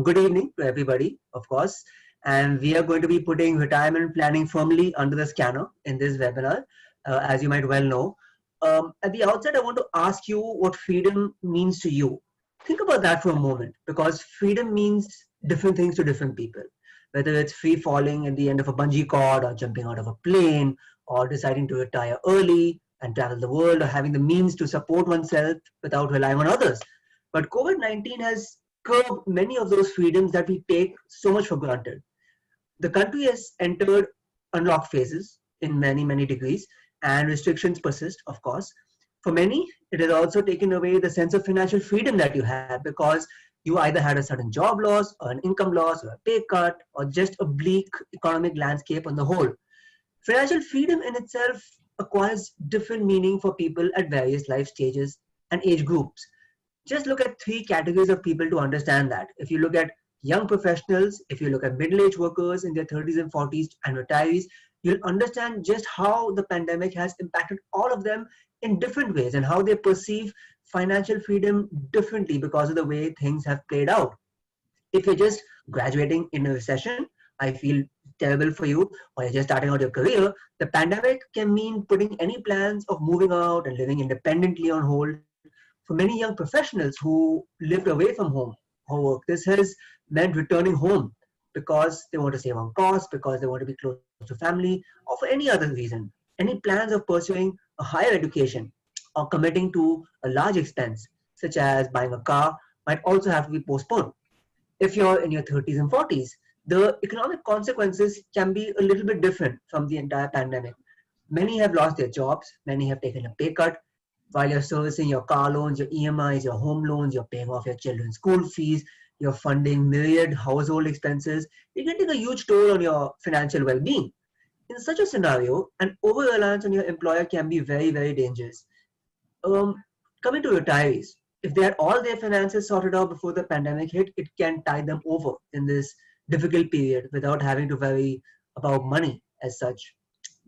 Good evening to everybody, of course. And we are going to be putting retirement planning firmly under the scanner in this webinar, as you might well know. At the outset, I want to ask you what freedom means to you. Think about that for a moment, because freedom means different things to different people. Whether it's free falling at the end of a bungee cord, or jumping out of a plane, or deciding to retire early and travel the world, or having the means to support oneself without relying on others. But COVID-19 has curbed many of those freedoms that we take so much for granted. The country has entered unlock phases in many degrees, and restrictions persist, of course. For many, it has also taken away the sense of financial freedom that you had because you either had a sudden job loss, or an income loss, or a pay cut, or just a bleak economic landscape on the whole. Financial freedom in itself acquires different meaning for people at various life stages and age groups. Just look at three categories of people to understand that. If you look at young professionals, if you look at middle-aged workers in their 30s and 40s and retirees, you'll understand just how the pandemic has impacted all of them in different ways and how they perceive financial freedom differently because of the way things have played out. If you're just graduating in a recession, I feel terrible for you, or you're just starting out your career, the pandemic can mean putting any plans of moving out and living independently on hold. For many young professionals who lived away from home or work, this has meant returning home because they want to save on costs, because they want to be close to family, or for any other reason. Any plans of pursuing a higher education or committing to a large expense, such as buying a car, might also have to be postponed. If you're in your 30s and 40s, the economic consequences can be a little bit different from the entire pandemic. Many have lost their jobs, many have taken a pay cut. While you're servicing your car loans, your EMIs, your home loans, you're paying off your children's school fees, you're funding myriad household expenses, you're getting a huge toll on your financial well-being. In such a scenario, an over-reliance on your employer can be very dangerous. Um, Coming to retirees, if they had all their finances sorted out before the pandemic hit, it can tide them over in this difficult period without having to worry about money as such.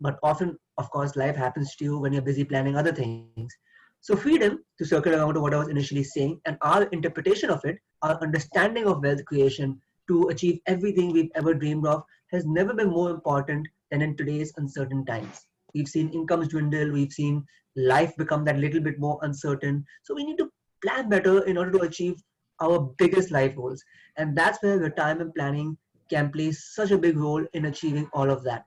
But often, of course, life happens to you when you're busy planning other things. So freedom, to circle around to what I was initially saying, and our interpretation of it, our understanding of wealth creation to achieve everything we've ever dreamed of has never been more important than in today's uncertain times. We've seen incomes dwindle, we've seen life become that little bit more uncertain. So we need to plan better in order to achieve our biggest life goals. And that's where retirement planning can play such a big role in achieving all of that.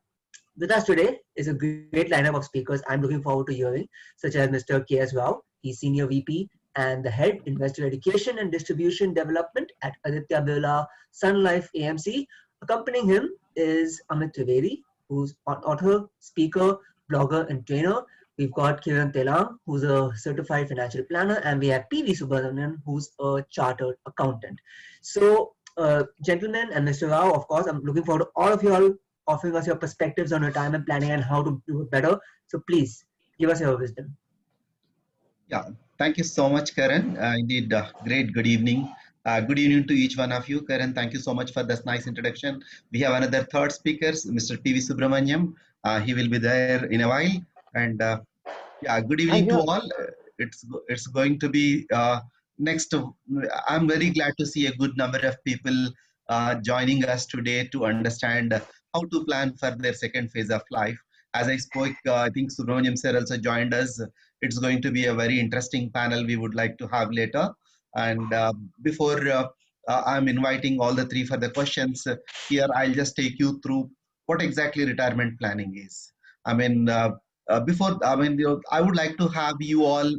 With us today is a great lineup of speakers I'm looking forward to hearing, such as Mr. K.S. Rao. He's Senior VP and the Head Investor Education and Distribution Development at Aditya Birla Sun Life AMC. Accompanying him is Amit Trivedi, who's an author, speaker, blogger, and trainer. We've got Kiran Telang, who's a certified financial planner, and we have P.V. Subramanian, who's a chartered accountant. So, gentlemen, and Mr. Rao, of course, I'm looking forward to all of you all offering us your perspectives on retirement planning and how to do it better. So please give us your wisdom. Yeah, thank you so much, Karan. Indeed, great. Good evening. Good evening to each one of you. Karan, thank you so much for this nice introduction. We have another third speaker, Mr. P.V. Subramaniam. He will be there in a while. And yeah, good evening to all. It's going to be next. I'm very glad to see a good number of people joining us today to understand how to plan for their second phase of life. As I spoke, I think Subramaniam sir also joined us. It's going to be a very interesting panel we would like to have later. And before I'm inviting all the three for the questions, here I'll just take you through what exactly retirement planning is. I mean, I would like to have you all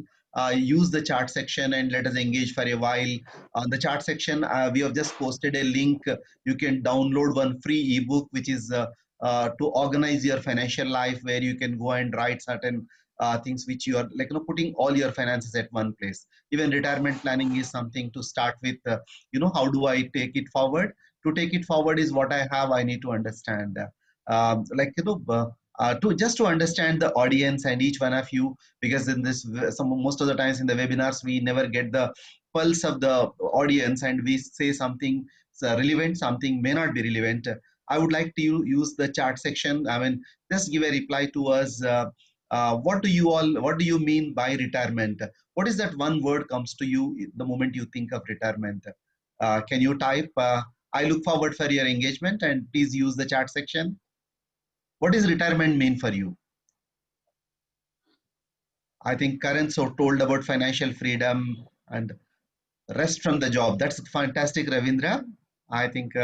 use the chat section and let us engage for a while. On the chat section, we have just posted a link. You can download one free ebook, which is to organize your financial life, where you can go and write certain things which you are like, putting all your finances at one place. Even retirement planning is something to start with. How do I take it forward? To take it forward is what I have. I need to understand. To just to understand the audience and each one of you, because in this most of the times in the webinars we never get the pulse of the audience, and we say something relevant, something may not be relevant. I would like to use the chat section. I mean, just give a reply to us. What do you mean by retirement? What is that one word comes to you the moment you think of retirement? Can you type? I look forward for your engagement, and please use the chat section. What does retirement mean for you? I think Karan so told about financial freedom and rest from the job. That's fantastic, Ravindra. I think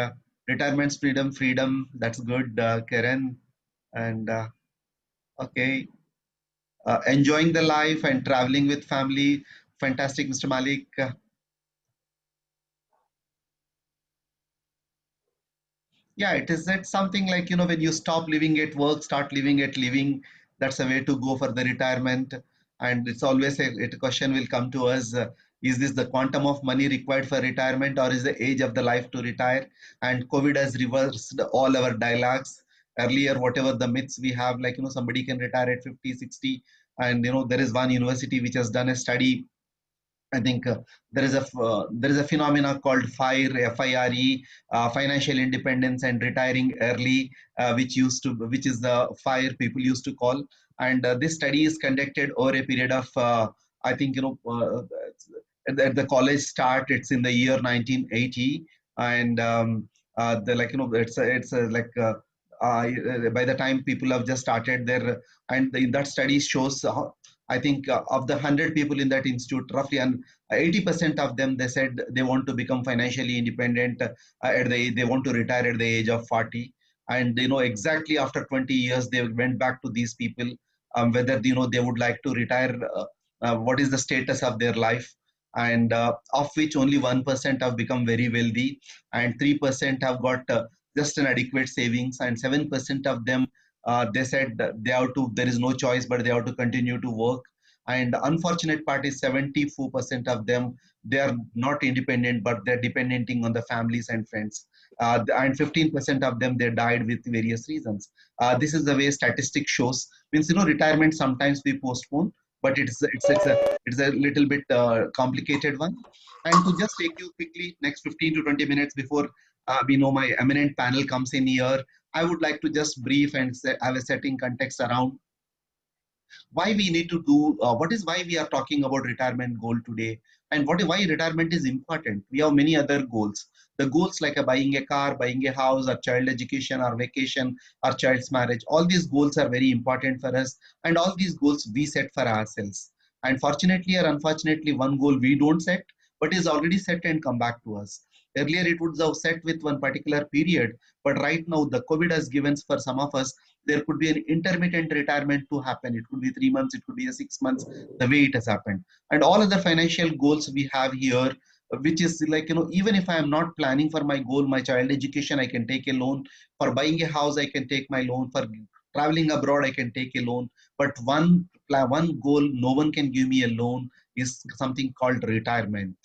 retirement's freedom. That's good, Karan. And okay, enjoying the life and traveling with family. Fantastic, Mr. Malik. Yeah, it is that something like, when you stop living at work, start living at living. That's a way to go for the retirement. And it's always a question will come to us. Is this the quantum of money required for retirement, or is the age of the life to retire? And COVID has reversed all our dialogues. Earlier, whatever the myths we have, like, somebody can retire at 50, 60. And, there is one university which has done a study. I think there is a phenomena called FIRE, financial independence and retiring early, which is the FIRE people used to call. And this study is conducted over a period of I think at the college start. It's in the year 1980, and the like by the time people have just started their, and in that study shows I think of the 100 people in that institute, roughly 80% of them, they said they want to become financially independent they want to retire at the age of 40. And exactly after 20 years they went back to these people, whether they would like to retire, what is the status of their life. And of which only 1% have become very wealthy, and 3% have got just an adequate savings, and 7% of them, they said that there is no choice but they have to continue to work. And unfortunate part is 74% of them, they are not independent, but they're depending on the families and friends. And 15% of them, they died with various reasons. This is the way statistics shows. Means, retirement sometimes we postpone, but it's a little bit complicated one. And to just take you quickly, next 15 to 20 minutes before we know my eminent panel comes in here, I would like to just brief and have a setting context around why we need to do what is why we are talking about retirement goal today, and why retirement is important. We have many other goals. The goals like buying a car, buying a house, or child education, or vacation, or child's marriage, all these goals are very important for us, and all these goals we set for ourselves. And fortunately or unfortunately, one goal we don't set but is already set and come back to us. Earlier it would have set with one particular period, but right now the COVID has given for some of us, there could be an intermittent retirement to happen. It could be 3 months, it could be a 6 months, the way it has happened. And all other financial goals we have here, which is like, even if I am not planning for my goal, my child education, I can take a loan. For buying a house, I can take my loan. For traveling abroad, I can take a loan. But one goal, no one can give me a loan, is something called retirement.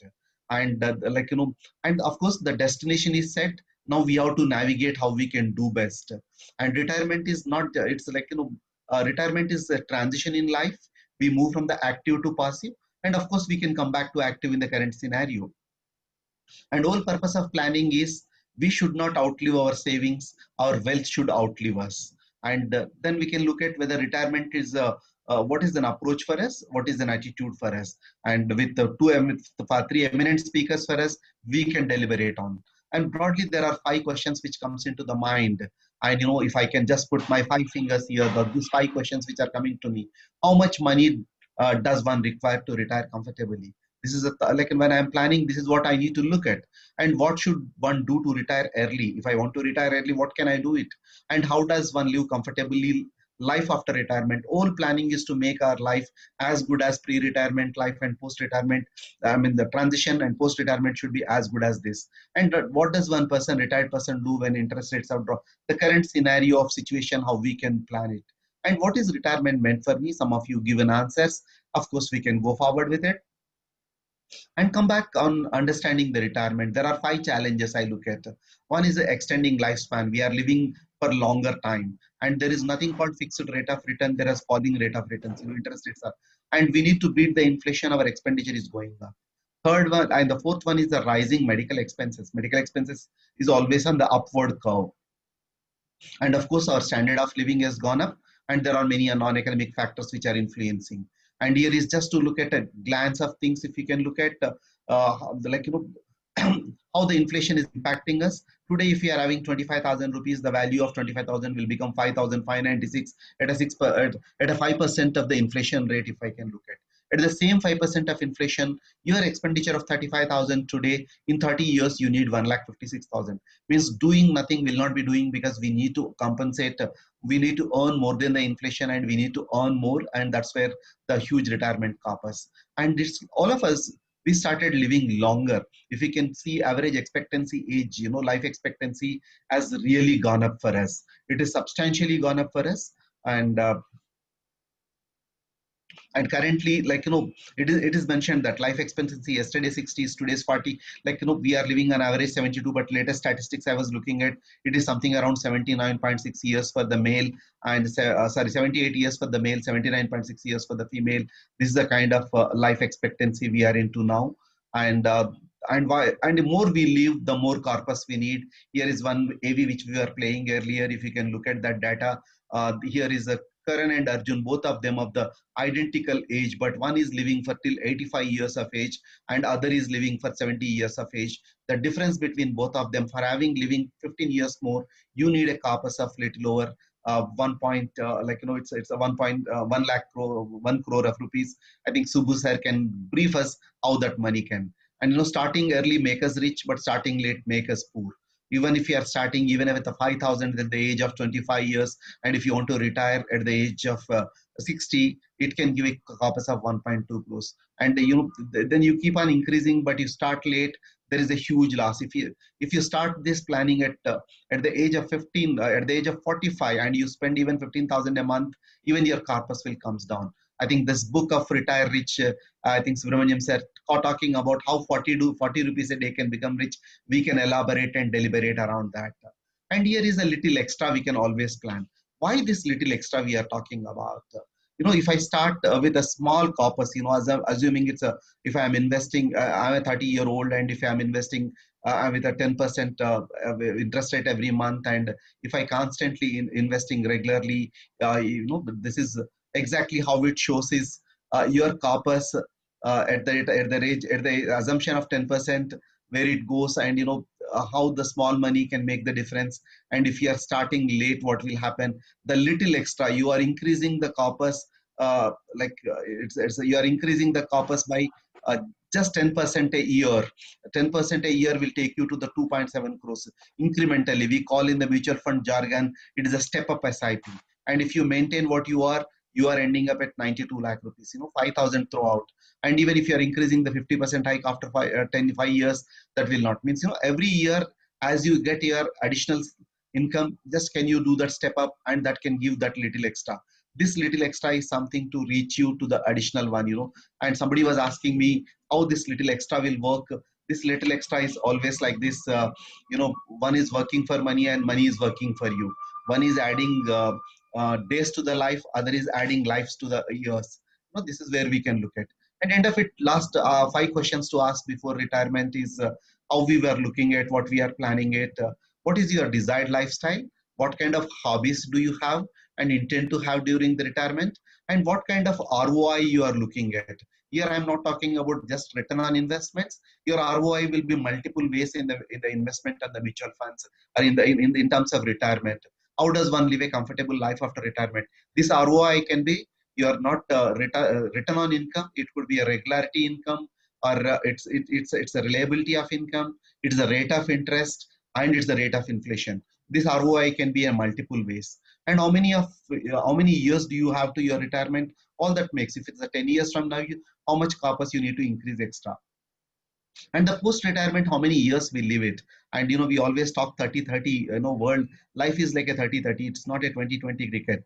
And and of course, the destination is set. Now we have to navigate how we can do best. And retirement is not, it's like, retirement is a transition in life. We move from the active to passive. And of course, we can come back to active in the current scenario. And whole purpose of planning is we should not outlive our savings. Our wealth should outlive us. And then we can look at whether retirement is what is an approach for us, what is an attitude for us. And with the three eminent speakers for us, we can deliberate on. And broadly, there are 5 questions which comes into the mind. And if I can just put my 5 fingers here, these 5 questions which are coming to me: how much money does one require to retire comfortably? This is like when I'm planning, this is what I need to look at. And what should one do to retire early? If I want to retire early, what can I do it? And how does one live comfortably life after retirement? All planning is to make our life as good as pre-retirement life, and post-retirement, I mean the transition and post-retirement should be as good as this. And what does one person, retired person, do when interest rates have dropped? The current scenario of situation, how we can plan it. And what is retirement meant for me? Some of you given answers. Of course, we can go forward with it and come back on understanding the retirement. There are 5 challenges I look at. One is the extending lifespan. We are living for longer time, and there is nothing called fixed rate of return. There is falling rate of returns. Interest rates are, and we need to beat the inflation. Our expenditure is going up. Third one and the fourth one is the rising medical expenses. Medical expenses is always on the upward curve, and of course, our standard of living has gone up, and there are many non-economic factors which are influencing. And here is just to look at a glance of things. If you can look at like how the inflation is impacting us. Today, if we are having 25,000 rupees, the value of 25,000 will become 5,596 at a 5% of the inflation rate, if I can look at. At the same 5% of inflation, your expenditure of 35,000 today, in 30 years, you need 1,56,000. Means doing nothing will not be doing, because we need to compensate. We need to earn more than the inflation, and we need to earn more. And that's where the huge retirement corpus. And it's all of us, we started living longer. If we can see average expectancy age, life expectancy has really gone up for us. It is substantially gone up for us. And currently, it is mentioned that life expectancy yesterday 60s, today's 40. We are living on average 72, but latest statistics I was looking at, it is something around 79.6 years for the male, and 78 years for the male, 79.6 years for the female. This is the kind of life expectancy we are into now. And uh, and why and the more we live, the more corpus we need. Here is one AV which we were playing earlier. If you can look at that data, here is a Karan and Arjun, both of them of the identical age, but one is living for till 85 years of age, and other is living for 70 years of age. The difference between both of them, for having living 15 years more, you need a corpus of little over 1 point, it's a 1.1 lakh crore, 1 crore of rupees. I think Subbu sir can brief us how that money can. And starting early make us rich, but starting late make us poor. Even if you are starting even with a 5,000 at the age of 25 years, and if you want to retire at the age of 60, it can give a corpus of 1.2 crores. And then you keep on increasing, but you start late, there is a huge loss. If you start this planning at the age of 15, at the age of 45, and you spend even 15,000 a month, even your corpus will comes down. I think this book of Retire Rich, I think Subramaniam said, talking about how 40 rupees a day can become rich. We can elaborate and deliberate around that. And here is a little extra we can always plan. Why this little extra we are talking about? If I start with a small corpus, assuming if I'm investing, I'm a 30-year-old, and if I'm investing with a 10% interest rate every month, and if I constantly investing regularly, this is exactly how it shows is your corpus at the assumption of 10%, where it goes, and how the small money can make the difference. And if you are starting late, what will happen? The little extra, you are increasing the corpus, you are increasing the corpus by uh, just 10% a year. 10% a year will take you to the 2.7 crores incrementally. We call in the mutual fund jargon, it is a step up SIP. And if you maintain what you are ending up at 92 lakh rupees, 5,000 throughout. And even if you are increasing the 50% hike after 5 years, that will not means, every year as you get your additional income, just can you do that step up, and that can give that little extra. This little extra is something to reach you to the additional one. And somebody was asking me how this little extra will work. This little extra is always like this. One is working for money, and money is working for you. One is adding days to the life, other is adding lives to the years. This is where we can look at. And end of it, last 5 questions to ask before retirement is how we were looking at, what we are planning it, what is your desired lifestyle, what kind of hobbies do you have and intend to have during the retirement, and what kind of ROI you are looking at. Here I am not talking about just return on investments. Your ROI will be multiple ways in the investment and the mutual funds, or in terms of retirement. How does one live a comfortable life after retirement? This ROI can be, you are not return on income. It could be a regularity income, or it's a reliability of income. It's the rate of interest, and it's the rate of inflation. This ROI can be a multiple ways. And how many years do you have to your retirement? All that makes. If it's a 10 years from now, how much corpus you need to increase extra. And the post retirement, how many years we live it. And we always talk 30-30, world life is like a 30-30. It's not a 20-20 cricket.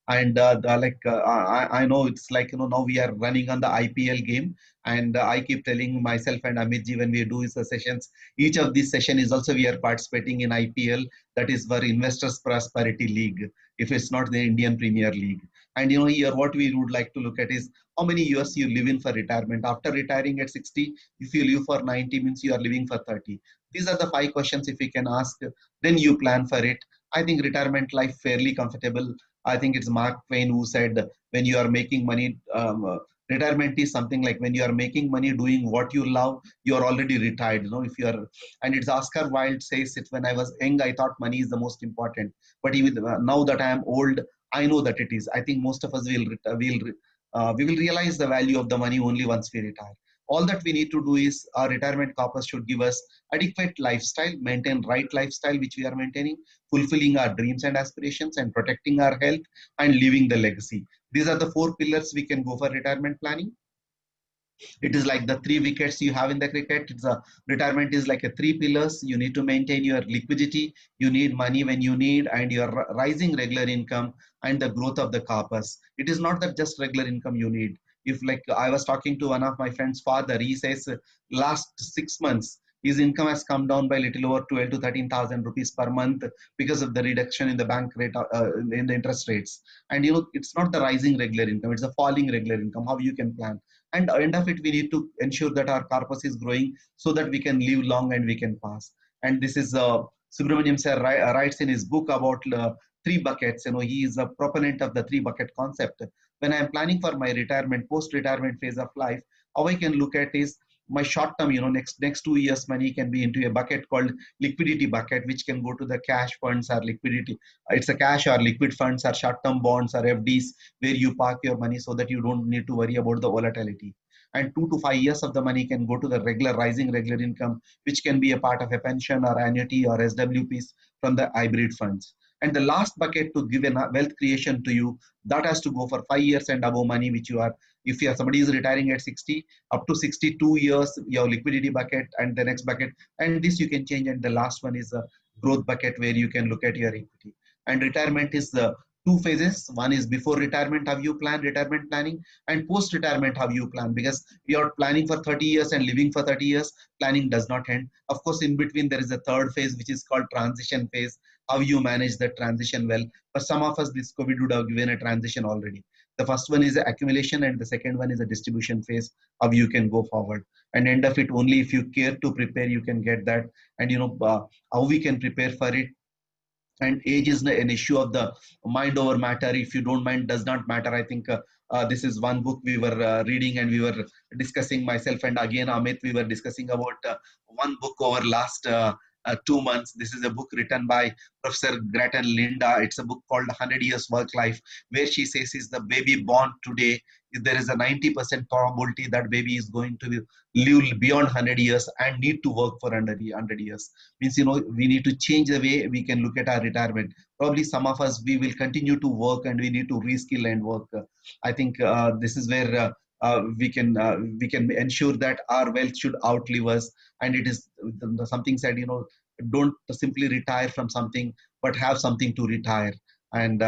I know it's like, now we are running on the IPL game. And I keep telling myself and Amitji, when we do the sessions, each of these session is also we are participating in IPL. That is for Investors Prosperity League, if it's not the Indian Premier League. And here what we would like to look at is how many years you live in for retirement. After retiring at 60, if you live for 90, means you are living for 30. These are the 5 questions if you can ask, then you plan for it. I think retirement life fairly comfortable. I think it's Mark Twain who said, when you are making money, Retirement is something like when you are making money doing what you love, you are already retired. If you are, and it's Oscar Wilde says it, when I was young, I thought money is the most important. But even now that I am old, I know that it is. I think most of us we will realize the value of the money only once we retire. All that we need to do is our retirement corpus should give us adequate lifestyle, maintain right lifestyle, which we are maintaining, fulfilling our dreams and aspirations, and protecting our health and leaving the legacy. These are the four pillars we can go for retirement planning. It is like the three wickets you have in the cricket. It's a retirement is like a three pillars. You need to maintain your liquidity, you need money when you need, and your rising regular income and the growth of the corpus. It is not that just regular income you need. If, like, I was talking to one of my friend's father, he says last 6 months his income has come down by little over 12 to 13,000 rupees per month because of the reduction in the bank rate, in the interest rates. And it's not the rising regular income, it's a falling regular income. How you can plan? And end of it, we need to ensure that our corpus is growing so that we can live long and we can pass. And this is Subramaniam sir writes in his book about three buckets. He is a proponent of the three bucket concept. When I am planning for my retirement, post retirement phase of life, how I can look at is my short term, next 2 years money can be into a bucket called liquidity bucket, which can go to the cash funds or liquidity. It's a cash or liquid funds or short term bonds or FDs, where you park your money so that you don't need to worry about the volatility. And 2 to 5 years of the money can go to the rising regular income, which can be a part of a pension or annuity or SWPs from the hybrid funds. And the last bucket to give a wealth creation to you, that has to go for 5 years and above money, which you are, if you are, somebody is retiring at 60, up to 62 years, your liquidity bucket and the next bucket, and this you can change. And the last one is a growth bucket, where you can look at your equity. And retirement is the two phases. One is before retirement, how you plan retirement planning, and post retirement, how you plan. Because you're planning for 30 years and living for 30 years, planning does not end. Of course, in between there is a third phase, which is called transition phase, how you manage the transition well. For some of us, this COVID would have given a transition already. The first one is the accumulation, and the second one is a distribution phase, how you can go forward. And end of it, only if you care to prepare, you can get that. And how we can prepare for it. And age is an issue of the mind over matter. If you don't mind, does not matter. I think this is one book we were reading, and we were discussing, myself and again Amit, we were discussing about one book over last 2 months. This is a book written by Professor Gretchen Linda. It's a book called 100 Years Work Life, where she says is the baby born today, there is a 90% probability that baby is going to live beyond 100 years and need to work for 100 years. Means, we need to change the way we can look at our retirement. Probably some of us, we will continue to work and we need to reskill and work. I think this is where we can ensure that our wealth should outlive us. And it is something said, don't simply retire from something, but have something to retire. And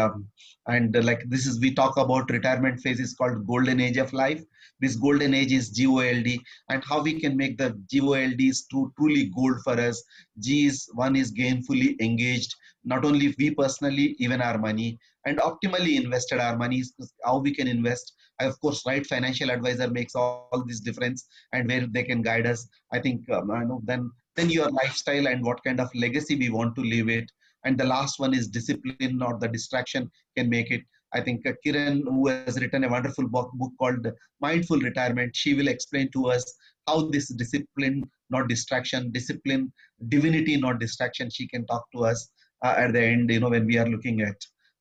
like, this is, we talk about retirement phase is called golden age of life. This golden age is GOLD. And how we can make the GOLD is truly gold for us. G is, one is gainfully engaged, not only we personally, even our money, and optimally invested our money. How we can invest, of course, right financial advisor makes all this difference, and where they can guide us. I think then your lifestyle and what kind of legacy we want to leave it. And the last one is discipline, or the distraction can make it. I think Kiran, who has written a wonderful book called Mindful Retirement, she will explain to us how this discipline, not distraction, discipline, divinity, not distraction, she can talk to us at the end, when we are looking at.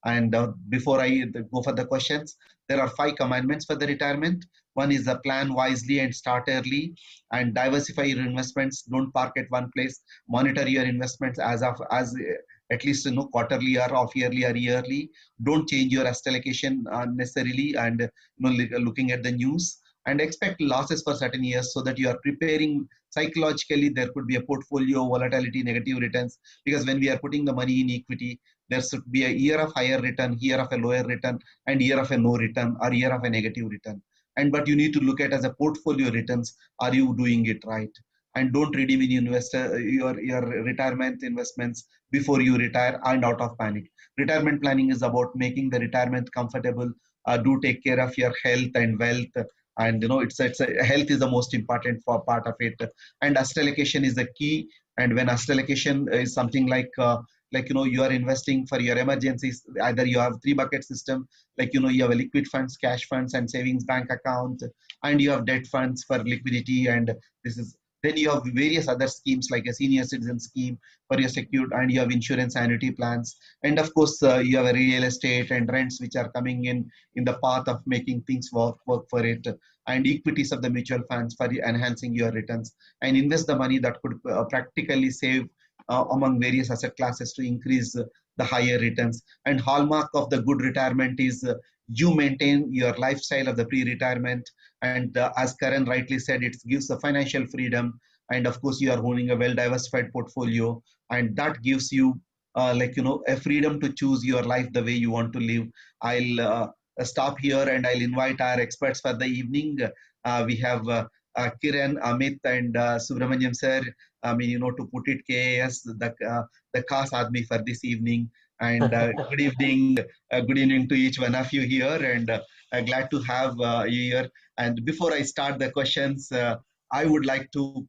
And before I go for the questions, there are 5 commandments for the retirement. One is the plan wisely and start early, and diversify your investments. Don't park at one place. Monitor your investments as at least quarterly or off yearly or yearly. Don't change your asset allocation unnecessarily, and looking at the news, and expect losses for certain years, so that you are preparing psychologically. There could be a portfolio volatility, negative returns, because when we are putting the money in equity, there should be a year of higher return, year of a lower return, and year of a no return, or year of a negative return. And but you need to look at as a portfolio returns. Are you doing it right? And don't redeem in your retirement investments before you retire and out of panic. Retirement planning is about making the retirement comfortable. Do take care of your health and wealth. And health is the most important for part of it. And asset allocation is the key. And when asset allocation is something like like, you are investing for your emergencies. Either you have three bucket system, like, you have a liquid funds, cash funds, and savings bank account, and you have debt funds for liquidity. And this is, then you have various other schemes like a senior citizen scheme for your secured, and you have insurance annuity plans. And of course, you have a real estate and rents which are coming in the path of making things work for it, and equities of the mutual funds for enhancing your returns, and invest the money that could practically save among various asset classes to increase the higher returns. And hallmark of the good retirement is you maintain your lifestyle of the pre-retirement. And as Karan rightly said, it gives the financial freedom. And of course, you are owning a well-diversified portfolio, and that gives you a freedom to choose your life the way you want to live. I'll stop here and I'll invite our experts for the evening. We have Kiran, Amit, and Subramaniam sir. I mean, to put it KAS, the Khas Admi for this evening. And good evening to each one of you here, and glad to have you here. And before I start the questions, I would like to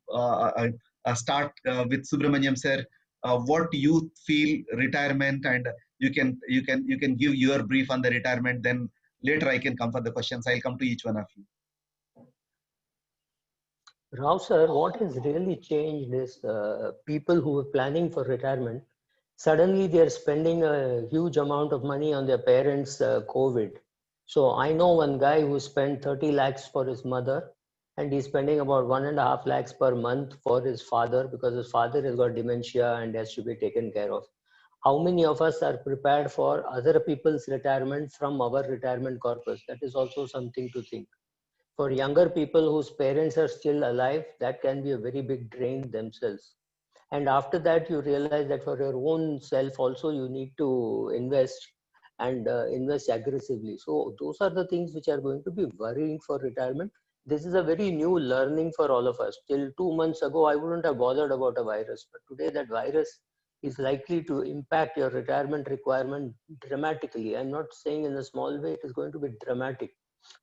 start with Subramaniam sir. What do you feel retirement, and you can give your brief on the retirement. Then later I can come for the questions. I'll come to each one of you. Rao sir, what has really changed is people who are planning for retirement, suddenly they are spending a huge amount of money on their parents' COVID. So I know one guy who spent 30 lakhs for his mother, and he's spending about 1.5 lakhs per month for his father, because his father has got dementia and has to be taken care of. How many of us are prepared for other people's retirement from our retirement corpus? That is also something to think. For younger people whose parents are still alive, that can be a very big drain themselves. And after that, you realize that for your own self also, you need to invest, and invest aggressively. So those are the things which are going to be worrying for retirement. This is a very new learning for all of us. Till 2 months ago, I wouldn't have bothered about a virus, but today that virus is likely to impact your retirement requirement dramatically. I'm not saying in a small way, it is going to be dramatic.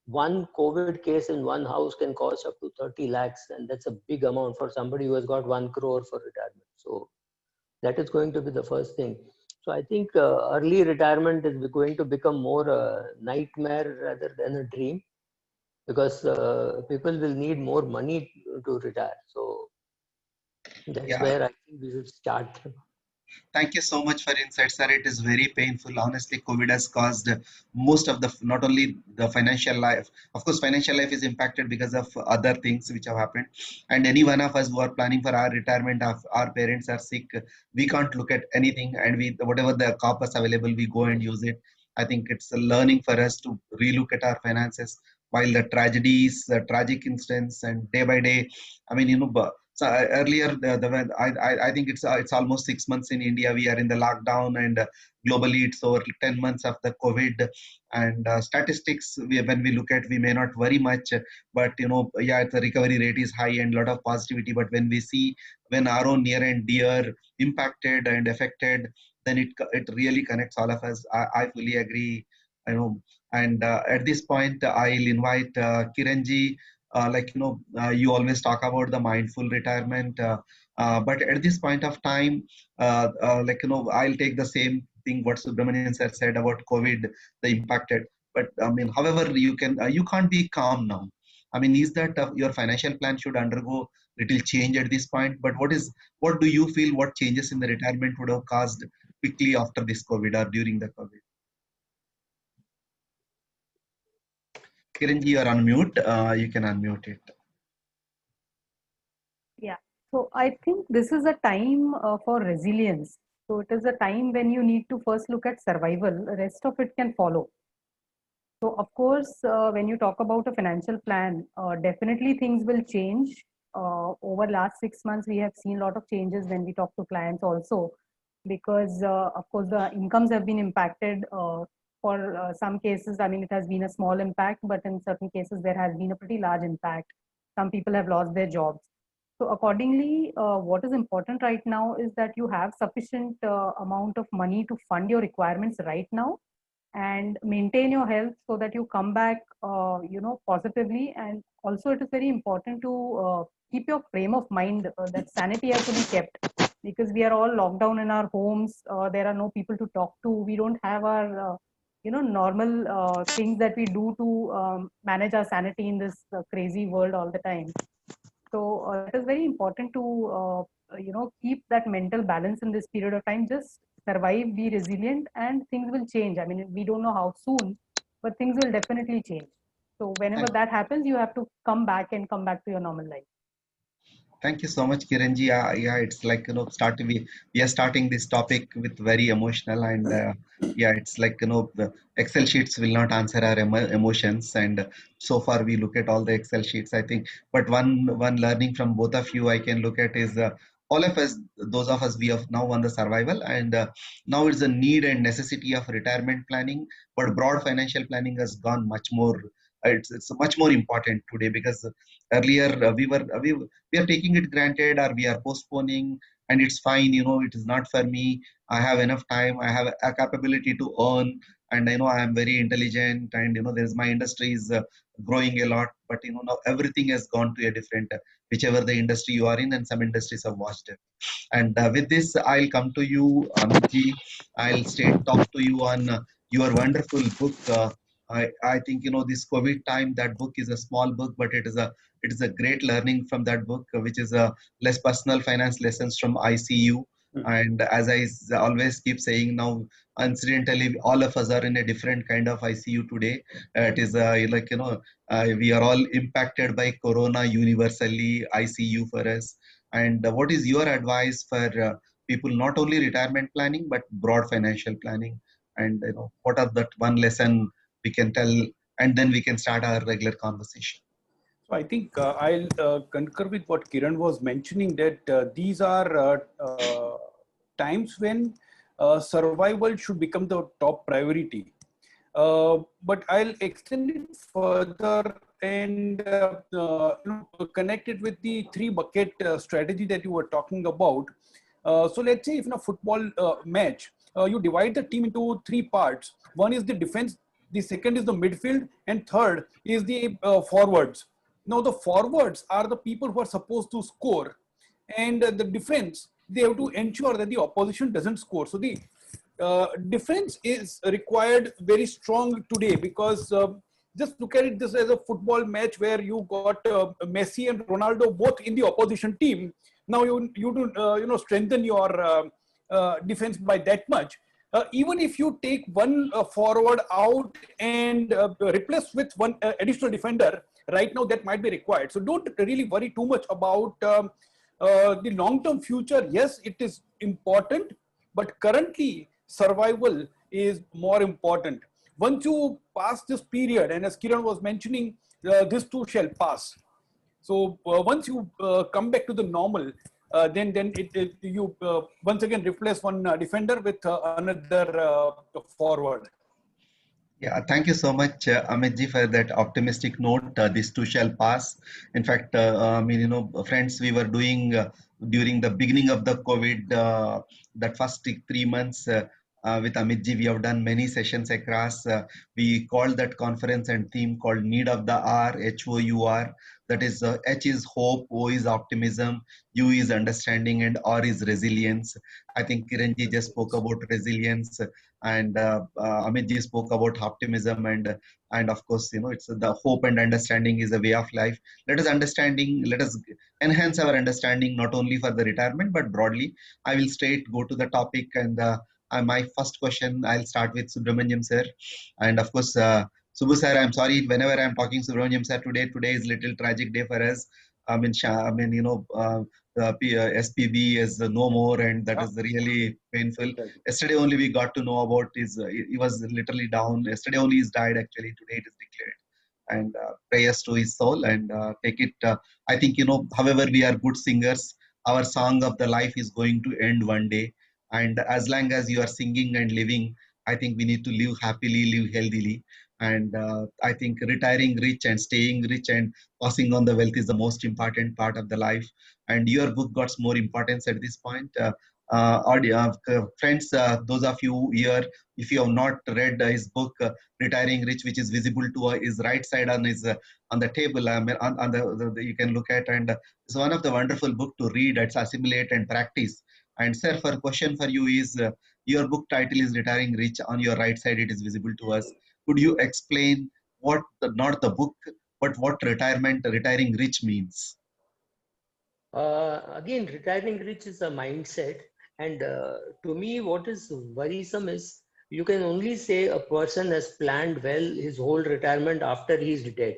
One COVID case in one house can cost up to 30 lakhs, and that's a big amount for somebody who has got 1 crore for retirement. So that is going to be the first thing. So I think early retirement is going to become more a nightmare rather than a dream, because people will need more money to retire. So that's Yeah. where I think we should start. Thank you so much for insight, sir. It is very painful. Honestly, COVID has caused most of the, not only the financial life, of course, financial life is impacted because of other things which have happened. And any one of us who are planning for our retirement, our parents are sick, we can't look at anything, and whatever the corpus available, we go and use it. I think it's a learning for us to relook at our finances while the tragedies, the tragic incidents, and day by day. I mean, so earlier, I think it's almost 6 months in India. We are in the lockdown, and globally it's over 10 months of the COVID. And statistics, when we look at, we may not worry much, but yeah, the recovery rate is high and a lot of positivity. But when we see, when our own near and dear impacted and affected, then it really connects all of us. I fully agree. I know. And at this point, I'll invite Kiranji. You always talk about the mindful retirement, but at this point of time, I'll take the same thing what Subramanian sir said about COVID, the impacted. But I mean, however, you can't be calm now. I mean, is that your financial plan should undergo little change at this point? But what do you feel? What changes in the retirement would have caused quickly after this COVID or during the COVID? Kiranji, you are on mute. You can unmute it. Yeah, so I think this is a time for resilience. So it is a time when you need to first look at survival, the rest of it can follow. So of course, when you talk about a financial plan, definitely things will change. Over last 6 months, we have seen a lot of changes when we talk to clients also, because of course the incomes have been impacted. For some cases, I mean, it has been a small impact, but in certain cases, there has been a pretty large impact. Some people have lost their jobs. So accordingly, what is important right now is that you have sufficient amount of money to fund your requirements right now, and maintain your health so that you come back, positively. And also, it is very important to keep your frame of mind, that sanity has to be kept. because we are all locked down in our homes. There are no people to talk to. We don't have our normal things that we do to manage our sanity in this crazy world all the time. So it is very important to keep that mental balance in this period of time. Just survive, be resilient, and things will change. I mean, we don't know how soon, but things will definitely change. So whenever Thank, that happens, you have to come back to your normal life. thank you so much, Kiranji. Yeah, it's like, we are starting this topic with very emotional, and yeah, it's like, the Excel sheets will not answer our emotions. And so far we look at all the Excel sheets, I think. But one learning from both of you I can look at is, all of us, those of us, we have now on the survival, and now it's a need and necessity of retirement planning. But broad financial planning has gone much more. It's much more important today, because earlier we are taking it granted, or we are postponing, and it's fine, it is not for me. I have enough time, I have a capability to earn, and I am very intelligent, and there's my industry is growing a lot. But now everything has gone to a different, whichever the industry you are in, and some industries have watched it. And with this, I'll come to you, Amitji. I'll talk to you on your wonderful book. I think this COVID time, that book is a small book, but it is a great learning from that book, which is a less personal finance lessons from ICU. And as always keep saying now, incidentally, all of us are in a different kind of ICU today. It is like we are all impacted by Corona universally. ICU for us. And what is your advice for people, not only retirement planning but broad financial planning? And what are that one lesson we can tell, and then we can start our regular conversation. So I think I'll concur with what Kiran was mentioning, that these are times when survival should become the top priority. But I'll extend it further and connect it with the three bucket strategy that you were talking about. So let's say if in a football match, you divide the team into three parts. One is the defense, the second is the midfield, and third is the forwards. Now the forwards are the people who are supposed to score, and the defense, they have to ensure that the opposition doesn't score. So the defense is required very strong today, because just look at it this as a football match where you got Messi and Ronaldo both in the opposition team. Now you do strengthen your defense by that much. Even if you take one forward out and replace with one additional defender, right now that might be required. So don't really worry too much about the long-term future. Yes, it is important, but currently survival is more important. Once you pass this period, and as Kiran was mentioning, this too shall pass. So once you come back to the normal, then you once again replace one defender with another forward. Yeah, thank you so much, Amitji, for that optimistic note. This too shall pass. In fact, friends, we were doing during the beginning of the COVID, that first 3 months with Amitji, we have done many sessions across. We called that conference and theme called Need of the Hour, HOUR. That is, H is hope, O is optimism, U is understanding, and R is resilience. I think Kiranji just spoke about resilience, and Amitji spoke about optimism, and of course, it's the hope and understanding is a way of life. Let us enhance our understanding, not only for the retirement but broadly. I will straight go to the topic, and my first question, I'll start with Subramaniam sir, and of course, Subbu sir, I'm sorry whenever I'm talking Subramaniam sir today is little tragic day for us. SPB is no more, and that is really painful. Yesterday only we got to know about he was literally down. Yesterday only he's died actually. Today it is declared. And prayers to his soul, and take it. I think, however we are good singers, our song of the life is going to end one day. And as long as you are singing and living, I think we need to live happily, live healthily. And I think retiring rich and staying rich and passing on the wealth is the most important part of the life. And your book got more importance at this point. Friends, those of you here, if you have not read his book, Retiring Rich, which is visible to his right side on his on the table, on the you can look at, and it's one of the wonderful book to read, and assimilate and practice. And sir, for question for you is, your book title is Retiring Rich. On your right side, it is visible to us. Could you explain what, not the book, but what retiring rich means? Again, retiring rich is a mindset. And to me, what is worrisome is you can only say a person has planned well his whole retirement after he's dead.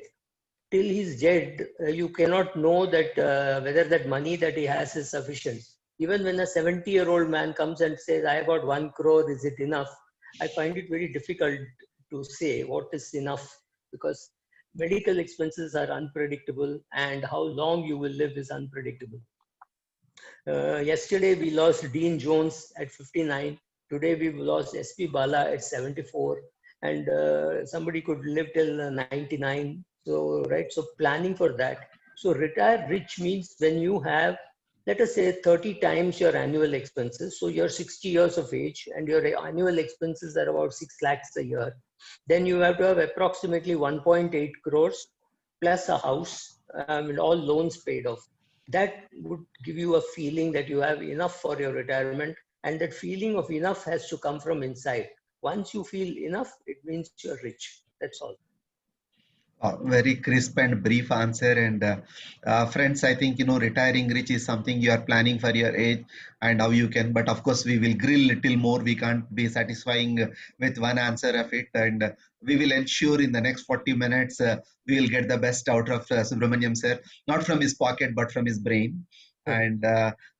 Till he's dead, you cannot know that whether that money that he has is sufficient. Even when a 70-year-old man comes and says, I got 1 crore, is it enough? I find it very difficult to say what is enough, because medical expenses are unpredictable and how long you will live is unpredictable. Yesterday we lost Dean Jones at 59. Today we've lost SP Bala at 74, and somebody could live till 99. So, right, so planning for that. So retire rich means when you have, let us say, 30 times your annual expenses. So you're 60 years of age and your annual expenses are about 6 lakhs a year. Then you have to have approximately 1.8 crores plus a house, and all loans paid off. That would give you a feeling that you have enough for your retirement, and that feeling of enough has to come from inside. Once you feel enough, it means you're rich. That's all. Very crisp and brief answer. And friends, I think, retiring rich is something you are planning for your age and how you can. But of course, we will grill little more. We can't be satisfying with one answer of it. And we will ensure in the next 40 minutes, we will get the best out of Subramaniam sir, not from his pocket, but from his brain. And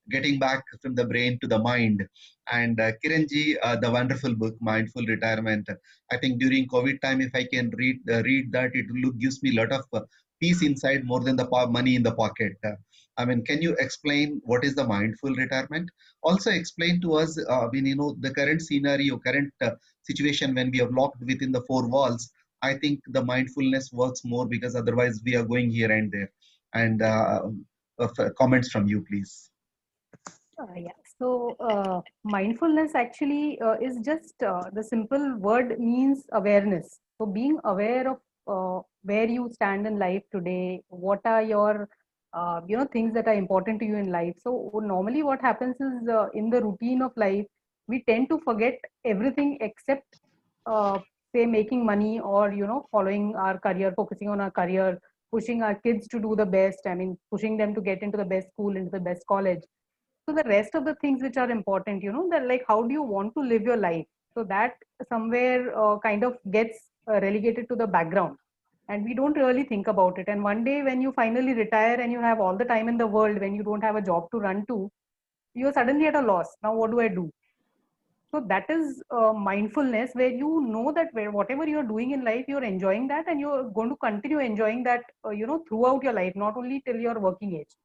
getting back from the brain to the mind. And Kiranji, the wonderful book, Mindful Retirement. I think during COVID time, if I can read that, it gives me a lot of peace inside more than the money in the pocket. I mean, can you explain what is the mindful retirement? Also explain to us, the current scenario, current situation when we are locked within the four walls. I think the mindfulness works more, because otherwise we are going here and there. And comments from you, please. Yeah. So mindfulness actually is just the simple word means awareness. So being aware of where you stand in life today, what are your things that are important to you in life. So normally what happens is in the routine of life, we tend to forget everything except uh, say making money, or following our career, focusing on our career, pushing our kids to do the best. I mean, pushing them to get into the best school, into the best college. So the rest of the things which are important, that like how do you want to live your life, so that somewhere kind of gets relegated to the background, and we don't really think about it. And one day when you finally retire and you have all the time in the world, when you don't have a job to run to, you're suddenly at a loss. Now what do I do? So that is mindfulness, where you know that whatever you're doing in life, you're enjoying that, and you're going to continue enjoying that throughout your life, not only till your working age.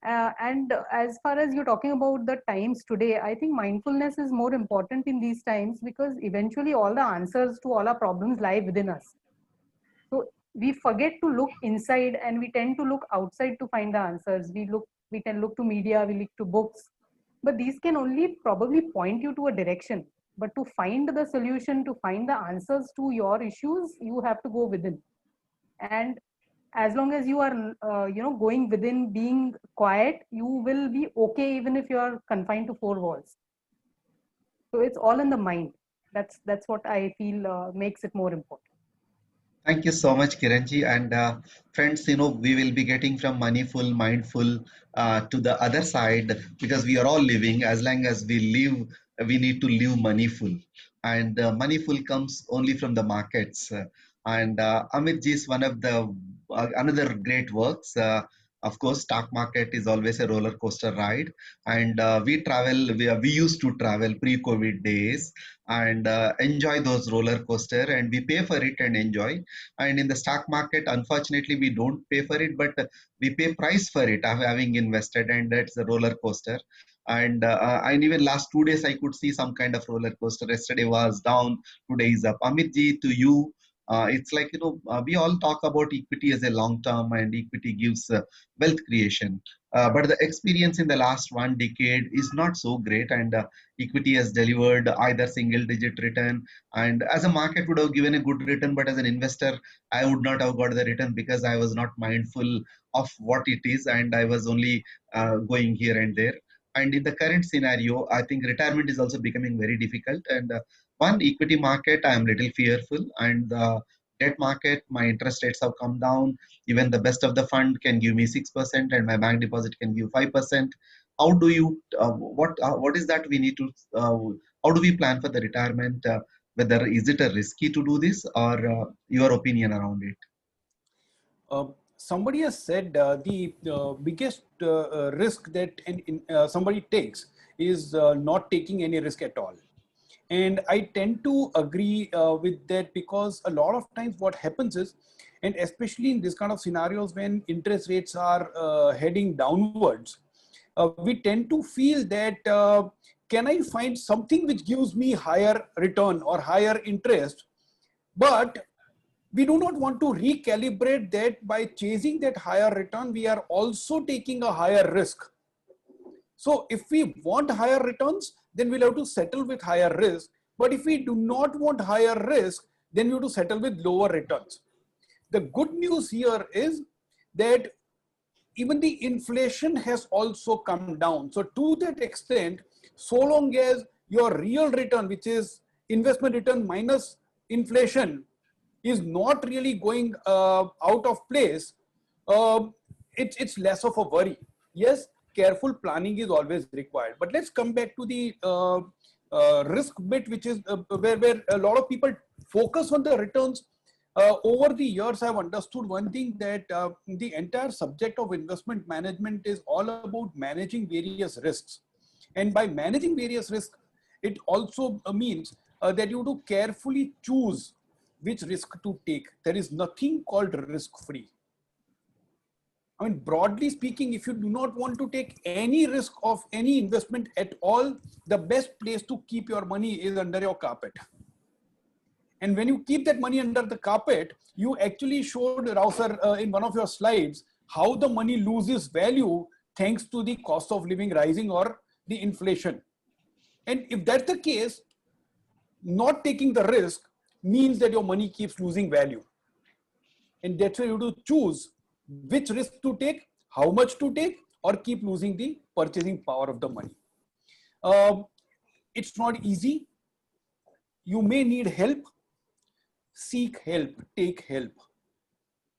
And as far as you're talking about the times today, I think mindfulness is more important in these times, because eventually all the answers to all our problems lie within us. So we forget to look inside, and we tend to look outside to find the answers. We can look to media, we look to books, but these can only probably point you to a direction. But to find the solution, to find the answers to your issues, you have to go within. And as long as you are going within, being quiet, you will be okay even if you are confined to four walls. So it's all in the mind. That's what I feel makes it more important. Thank you so much, Kiranji. And friends, we will be getting from moneyful, mindful to the other side, because we are all living. As long as we live, we need to live moneyful. And moneyful comes only from the markets. And Amit ji is one of the another great works. Of course, stock market is always a roller coaster ride. And we used to travel pre-COVID days and enjoy those roller coaster, and we pay for it and enjoy. And in the stock market, unfortunately, we don't pay for it, but we pay price for it having invested, and that's a roller coaster. And even last 2 days I could see some kind of roller coaster. Yesterday was down, today is up. Amit ji, to you, it's like, we all talk about equity as a long term, and equity gives wealth creation, but the experience in the last 1 decade is not so great. And equity has delivered either single digit return, and as a market would have given a good return, but as an investor I would not have got the return, because I was not mindful of what it is, and I was only going here and there. And in the current scenario, I think retirement is also becoming very difficult. And one, equity market, I am little fearful, and the debt market, my interest rates have come down. Even the best of the fund can give me 6%, and my bank deposit can give 5%. How do you, what is that we need to, how do we plan for the retirement? Whether is it a risky to do this, or your opinion around it? Somebody has said the biggest risk that somebody takes is not taking any risk at all. And I tend to agree with that, because a lot of times what happens is, and especially in this kind of scenarios when interest rates are heading downwards, we tend to feel that can I find something which gives me higher return or higher interest? But we do not want to recalibrate that by chasing that higher return. We are also taking a higher risk. So if we want higher returns, then we'll have to settle with higher risk. But if we do not want higher risk, then we have to settle with lower returns. The good news here is that even the inflation has also come down. So to that extent, so long as your real return, which is investment return minus inflation, is not really going out of place, it's less of a worry. Yes, careful planning is always required. But let's come back to the risk bit, which is where a lot of people focus on the returns. Over the years, I've understood one thing, that the entire subject of investment management is all about managing various risks. And by managing various risks, it also means that you have to carefully choose which risk to take. There is nothing called risk-free. I mean, broadly speaking, if you do not want to take any risk of any investment at all, the best place to keep your money is under your carpet. And when you keep that money under the carpet, you actually showed, Rao sir, in one of your slides, how the money loses value thanks to the cost of living rising or the inflation. And if that's the case, not taking the risk means that your money keeps losing value. And that's why you have to choose which risk to take, how much to take, or keep losing the purchasing power of the money. It's not easy. You may need help. Seek help, take help,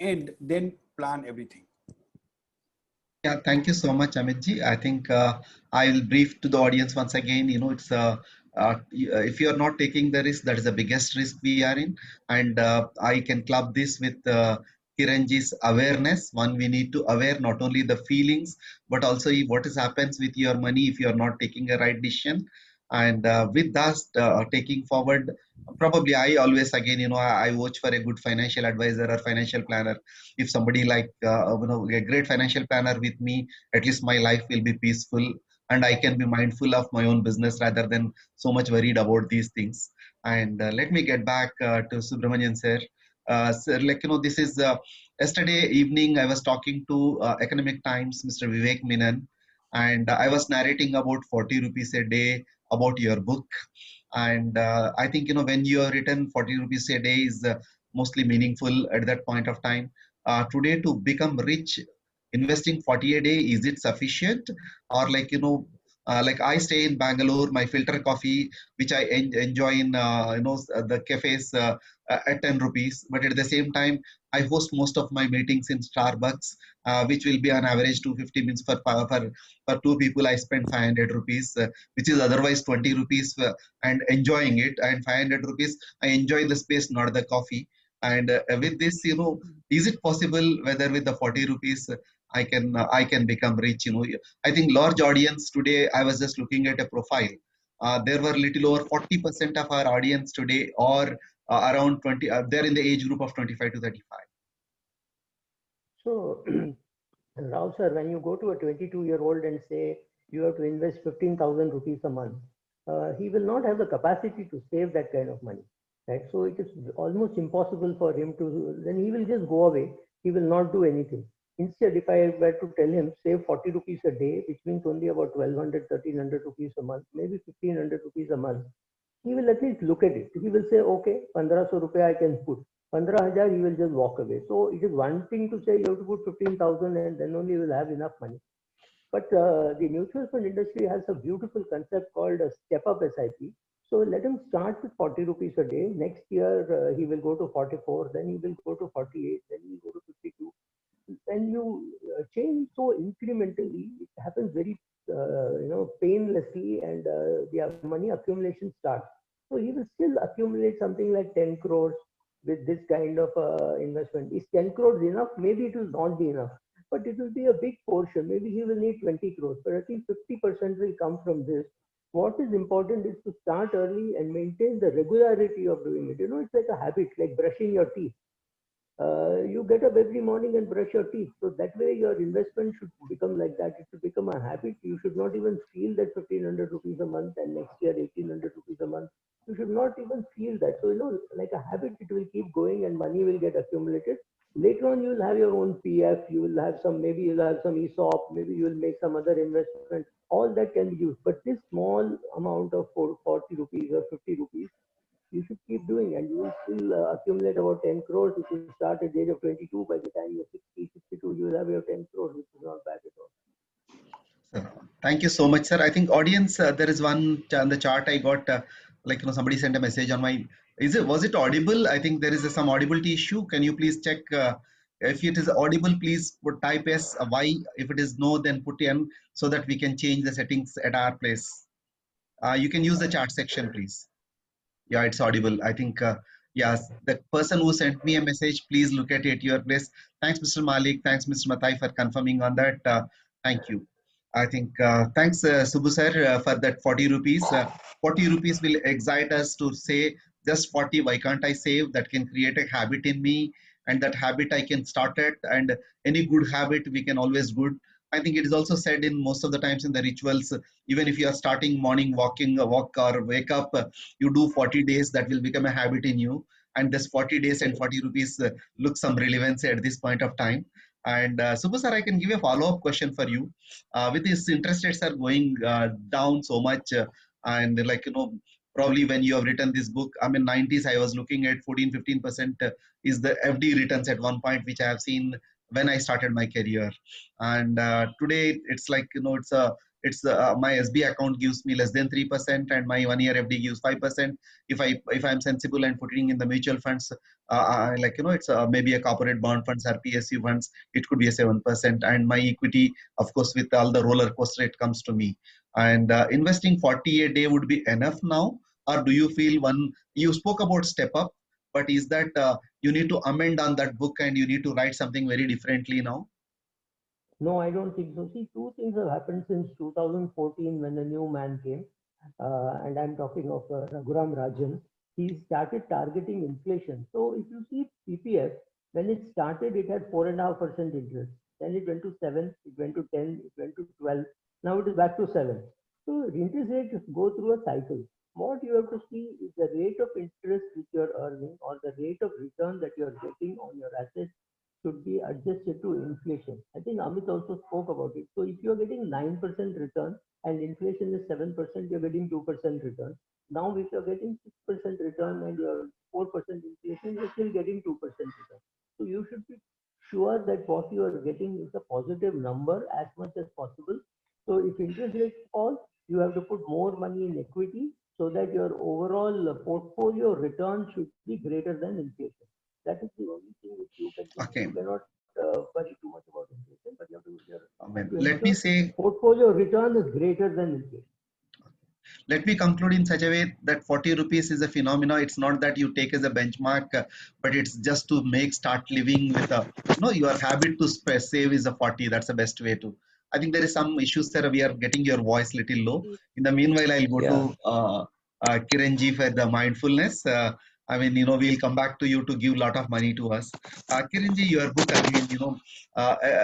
and then plan everything. Yeah, thank you so much, Amitji. I think I will brief to the audience once again. You know, it's if you are not taking the risk, that is the biggest risk we are in. And I can club this with Kiranji's awareness. One, we need to aware not only the feelings, but also what is happens with your money if you are not taking a right decision. And with that, taking forward, probably I always, again, you know, I watch for a good financial advisor or financial planner. If somebody like, you know, a great financial planner with me, at least my life will be peaceful, and I can be mindful of my own business rather than so much worried about these things. And let me get back to Subramanian sir. Sir, like, you know, this is yesterday evening, I was talking to Economic Times, Mr. Vivek Menon, and I was narrating about 40 rupees a day about your book. And I think, you know, when you have written 40 rupees a day is mostly meaningful at that point of time. Today, to become rich, investing 40 a day, is it sufficient? Or like, you know, like I stay in Bangalore, my filter coffee, which I enjoy in, you know, the cafes at 10 rupees. But at the same time, I host most of my meetings in Starbucks, which will be on average 250, means for two people, I spend 500 rupees, which is otherwise 20 rupees, and enjoying it. And 500 rupees, I enjoy the space, not the coffee. And with this, you know, is it possible, whether with the 40 rupees, I can become rich? You know, I think large audience today, I was just looking at a profile. There were little over 40% of our audience today, or around 20, they're in the age group of 25 to 35. So, Rao sir, when you go to a 22-year-old and say you have to invest 15,000 rupees a month, he will not have the capacity to save that kind of money, right? So it is almost impossible for him to, then he will just go away. He will not do anything. Instead, if I were to tell him save 40 rupees a day, which means only about 1,200, 1,300 rupees a month, maybe 1,500 rupees a month, he will at least look at it. He will say, okay, 1,500 rupees I can put. 15,000, he will just walk away. So it is one thing to say you have to put 15,000 and then only you will have enough money. But the mutual fund industry has a beautiful concept called a step-up SIP. So let him start with 40 rupees a day. Next year, he will go to 44, then he will go to 48, then he will go to 52. When you change so incrementally, it happens very, painlessly, and the money accumulation starts. So he will still accumulate something like 10 crores with this kind of investment. Is 10 crores enough? Maybe it will not be enough, but it will be a big portion. Maybe he will need 20 crores, but I think 50% will come from this. What is important is to start early and maintain the regularity of doing it. It's like a habit, like brushing your teeth. You get up every morning and brush your teeth. So that way your investment should become like that. It should become a habit. You should not even feel that 1500 rupees a month and next year 1800 rupees a month. You should not even feel that. So, like a habit, it will keep going and money will get accumulated. Later on, you will have your own PF, you will have some, maybe you'll have some ESOP, maybe you will make some other investment. All that can be used. But this small amount of 40 rupees or 50 rupees, you should keep doing, and you will still accumulate about 10 crores. If you start at the age of 22, by the time you're 60, 62, you will have your 10 crores, which is not bad at all. Sir, thank you so much, sir. I think audience, there is one on the chart I got, somebody sent a message on my, was it audible? I think there is some audibility issue. Can you please check if it is audible, please put type S, Y. If it is no, then put N so that we can change the settings at our place. You can use the chat section, please. Yeah, it's audible. I think, yes, the person who sent me a message, please look at it, your place. Thanks, Mr. Malik. Thanks, Mr. Matai, for confirming on that. Thank you. I think, thanks, Subbu sir, for that 40 rupees. 40 rupees will excite us to say, just 40, why can't I save? That can create a habit in me, and that habit I can start it. And any good habit, we can always good. I think it is also said in most of the times in the rituals, even if you are starting morning walking, a walk or wake up, you do 40 days, that will become a habit in you. And this 40 days and 40 rupees look some relevancy at this point of time. And Subbu sir, I can give a follow-up question for you. With this interest rates are going down so much, and probably when you have written this book, I mean 90s, I was looking at 14-15% is the FD returns at one point, which I have seen when I started my career. And today it's like, it's my SB account gives me less than 3%, and my 1 year FD gives 5%. If I'm sensible and putting in the mutual funds, it's maybe a corporate bond funds or PSU funds, it could be a 7%. And my equity, of course, with all the roller coaster, it comes to me. And investing 40 a day would be enough now, or do you feel you spoke about step up, but is that you need to amend on that book and you need to write something very differently now? No, I don't think so. See, two things have happened since 2014 when the new man came, and I'm talking of Raghuram Rajan. He started targeting inflation. So if you see PPF, when it started, it had 4.5% interest. Then it went to 7, it went to 10, it went to 12. Now it is back to 7. So interest rates go through a cycle. What you have to see is the rate of interest which you are earning, or the rate of return that you are getting on your assets should be adjusted to inflation. I think Amit also spoke about it. So if you're getting 9% return and inflation is 7%, you're getting 2% return. Now if you're getting 6% return and you're 4% inflation, you're still getting 2% return. So you should be sure that what you are getting is a positive number as much as possible. So if interest rates fall, you have to put more money in equity so that your overall portfolio return should be greater than inflation. That is the only thing which you can do. Okay. You cannot worry too much about inflation, but you have to let me say, portfolio return is greater than inflation. Let me conclude in such a way that 40 rupees is a phenomenon. It's not that you take as a benchmark, but it's just to start living with your habit to save is a 40. That's the best way to. I think there is some issues there. We are getting your voice little low. In the meanwhile, I'll go to Kiranji for the mindfulness. We'll come back to you to give a lot of money to us. Kiranji, your book,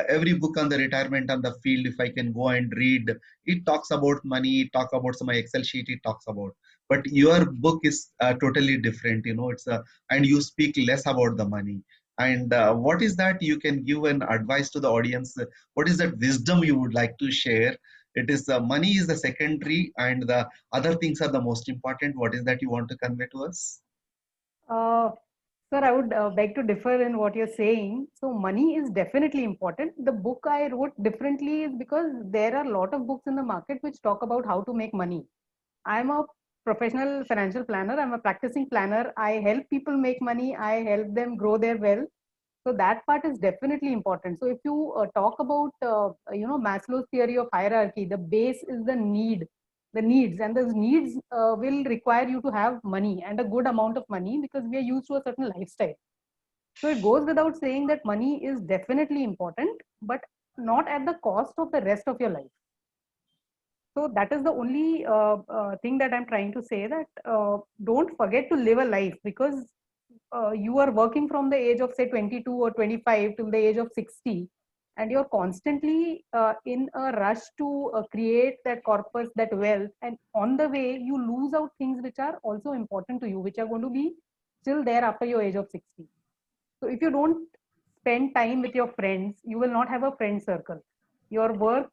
every book on the retirement on the field, if I can go and read, it talks about money, it talks about some Excel sheet, it talks about. But your book is totally different, and you speak less about the money. And what is that you can give an advice to the audience? What is that wisdom you would like to share? It is money is the secondary and the other things are the most important. What is that you want to convey to us? Sir, I would beg to differ in what you're saying. So, money is definitely important. The book I wrote differently is because there are a lot of books in the market which talk about how to make money. I'm a professional financial planner. I'm a practicing planner. I help people make money. I help them grow their wealth. So that part is definitely important. So if you talk about Maslow's theory of hierarchy, the base is the needs, and those needs will require you to have money and a good amount of money because we are used to a certain lifestyle. So it goes without saying that money is definitely important, but not at the cost of the rest of your life. So that is the only thing that I'm trying to say, that don't forget to live a life, because you are working from the age of say 22 or 25 till the age of 60, and you're constantly in a rush to create that corpus, that wealth, and on the way you lose out things which are also important to you, which are going to be still there after your age of 60. So if you don't spend time with your friends, you will not have a friend circle. Your work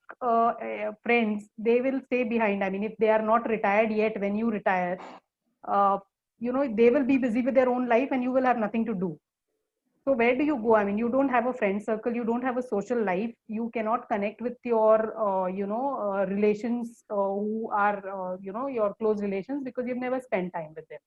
friends, they will stay behind. I mean, if they are not retired yet, when you retire, uh, they will be busy with their own life and you will have nothing to do. So where do you go? I mean, you don't have a friend circle, you don't have a social life, you cannot connect with your relations who are your close relations, because you've never spent time with them.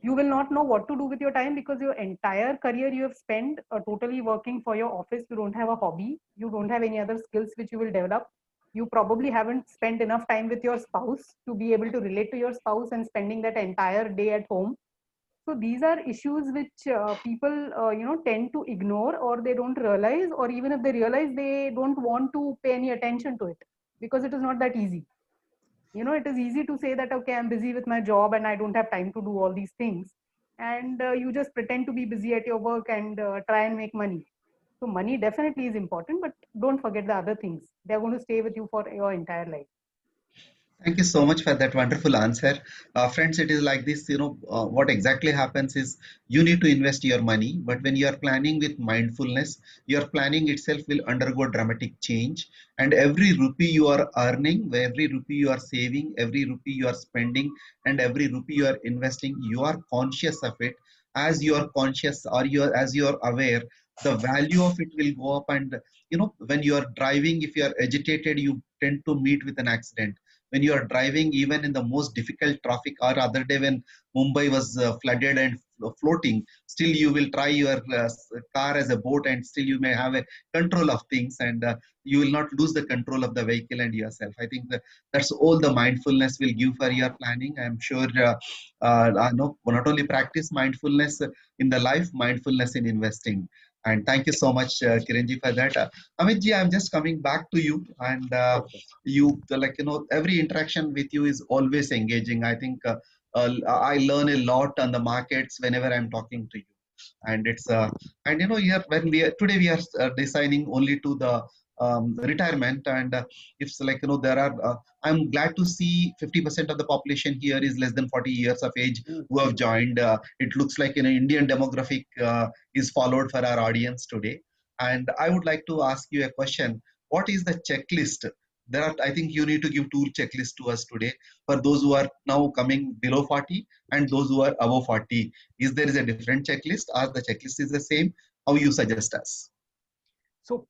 You will not know what to do with your time, because your entire career you have spent totally working for your office. You don't have a hobby, you don't have any other skills which you will develop. You probably haven't spent enough time with your spouse to be able to relate to your spouse and spending that entire day at home. So these are issues which people tend to ignore, or they don't realize, or even if they realize, they don't want to pay any attention to it, because it is not that easy. It is easy to say that, okay, I'm busy with my job and I don't have time to do all these things, and you just pretend to be busy at your work and try and make money. So money definitely is important, but don't forget the other things. They're going to stay with you for your entire life. Thank you so much for that wonderful answer. Friends, it is like this, what exactly happens is you need to invest your money, but when you are planning with mindfulness, your planning itself will undergo dramatic change. And every rupee you are earning, every rupee you are saving, every rupee you are spending, and every rupee you are investing, you are conscious of it. As you are conscious, or as you are aware, the value of it will go up. And when you are driving, if you are agitated, you tend to meet with an accident. When you are driving, even in the most difficult traffic, or other day when Mumbai was flooded and floating, still you will try your car as a boat, and still you may have a control of things, and you will not lose the control of the vehicle and yourself. I think that's all the mindfulness will give for your planning. I'm sure I know not only practice mindfulness in the life, mindfulness in investing. And thank you so much, Kiranji, for that. Amitji, I'm just coming back to you, and every interaction with you is always engaging. I think I learn a lot on the markets whenever I'm talking to you. And it's here when today we are designing only to the retirement. And it's like there are I'm glad to see 50% of the population here is less than 40 years of age who have joined. It looks like Indian demographic is followed for our audience today. And I would like to ask you a question. What is the checklist? I think you need to give two checklists to us today for those who are now coming below 40 and those who are above 40. Is there is a different checklist, or the checklist is the same? How you suggest us? So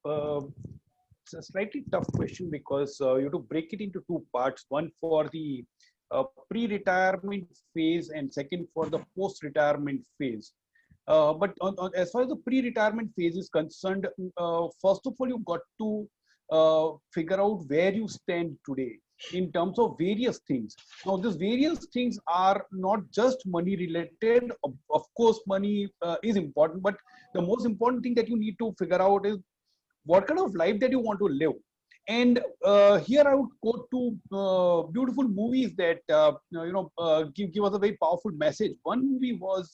it's a slightly tough question, because you have to break it into two parts. One for the pre-retirement phase, and second for the post-retirement phase. But as far as the pre-retirement phase is concerned, first of all, you've got to figure out where you stand today in terms of various things. Now, these various things are not just money related. Of course, money is important, but the most important thing that you need to figure out is what kind of life that you want to live. And here I would quote two beautiful movies that give us a very powerful message. One movie was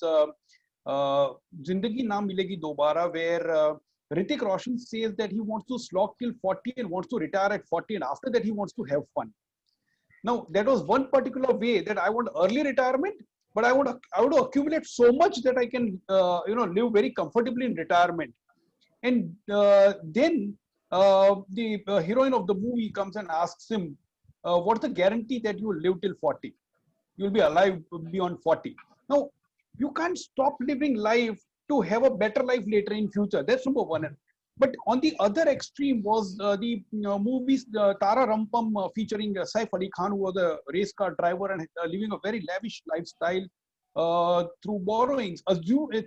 Zindagi Na Milegi Dobara, where Hrithik Roshan says that he wants to slog till 40 and wants to retire at 40, and after that he wants to have fun. Now, that was one particular way that I want early retirement, but I want to accumulate so much that I can live very comfortably in retirement. And then the heroine of the movie comes and asks him, what's the guarantee that you will live till 40? You'll be alive beyond 40. Now, You can't stop living life to have a better life later in future. That's number one. But on the other extreme was the movies Tara Rampam featuring Saif Ali Khan, who was a race car driver and living a very lavish lifestyle through borrowings.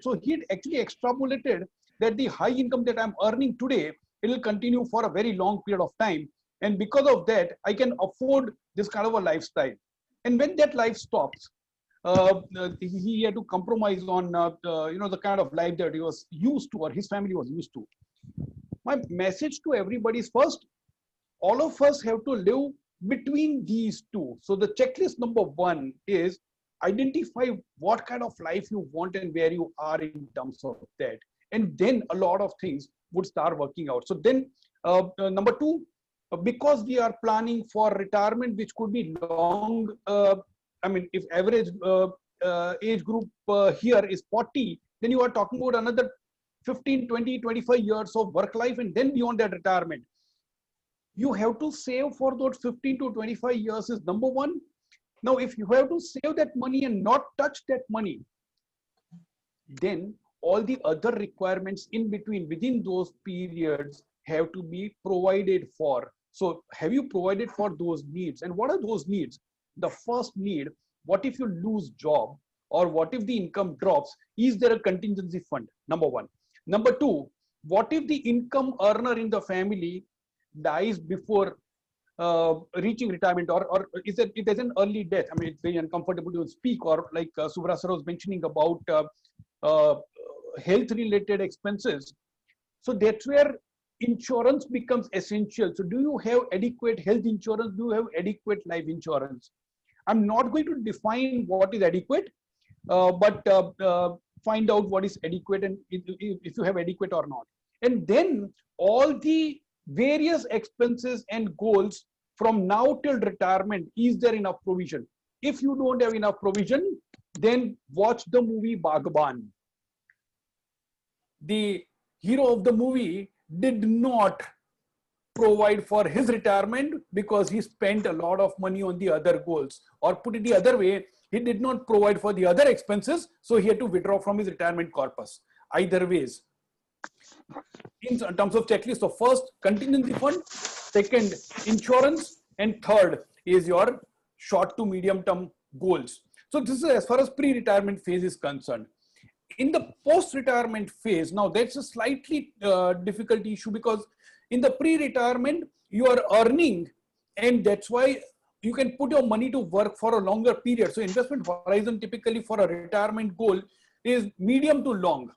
So he had actually extrapolated that the high income that I'm earning today, it will continue for a very long period of time. And because of that, I can afford this kind of a lifestyle. And when that life stops, he had to compromise on the kind of life that he was used to or his family was used to. My message to everybody is, first, all of us have to live between these two. So the checklist number one is identify what kind of life you want and where you are in terms of that. And then a lot of things would start working out. So then number two, because we are planning for retirement, which could be long, if average age group here is 40, then you are talking about another 15, 20, 25 years of work life, and then beyond that retirement. You have to save for those 15 to 25 years is number one. Now, if you have to save that money and not touch that money, then all the other requirements in between, within those periods, have to be provided for. So have you provided for those needs? And what are those needs? The first need, what if you lose job, or what if the income drops? Is there a contingency fund? Number one. Number two, what if the income earner in the family dies before reaching retirement, or is it an early death? I mean, it's very uncomfortable to speak, or like Subra sir was mentioning about health related expenses. So that's where insurance becomes essential. So do you have adequate health insurance? Do you have adequate life insurance? I'm not going to define what is adequate, but find out what is adequate and if you have adequate or not. And then all the various expenses and goals from now till retirement, is there enough provision? If you don't have enough provision, then watch the movie Bhagwan. The hero of the movie did not provide for his retirement because he spent a lot of money on the other goals, or put it the other way, he did not provide for the other expenses, so he had to withdraw from his retirement corpus. Either ways, in terms of checklist, so first, contingency fund, second, insurance, and third is your short to medium term goals. So this is as far as pre-retirement phase is concerned. In the post-retirement phase, now that's a slightly difficult issue, because in the pre-retirement you are earning, and that's why you can put your money to work for a longer period. So investment horizon typically for a retirement goal is medium to long.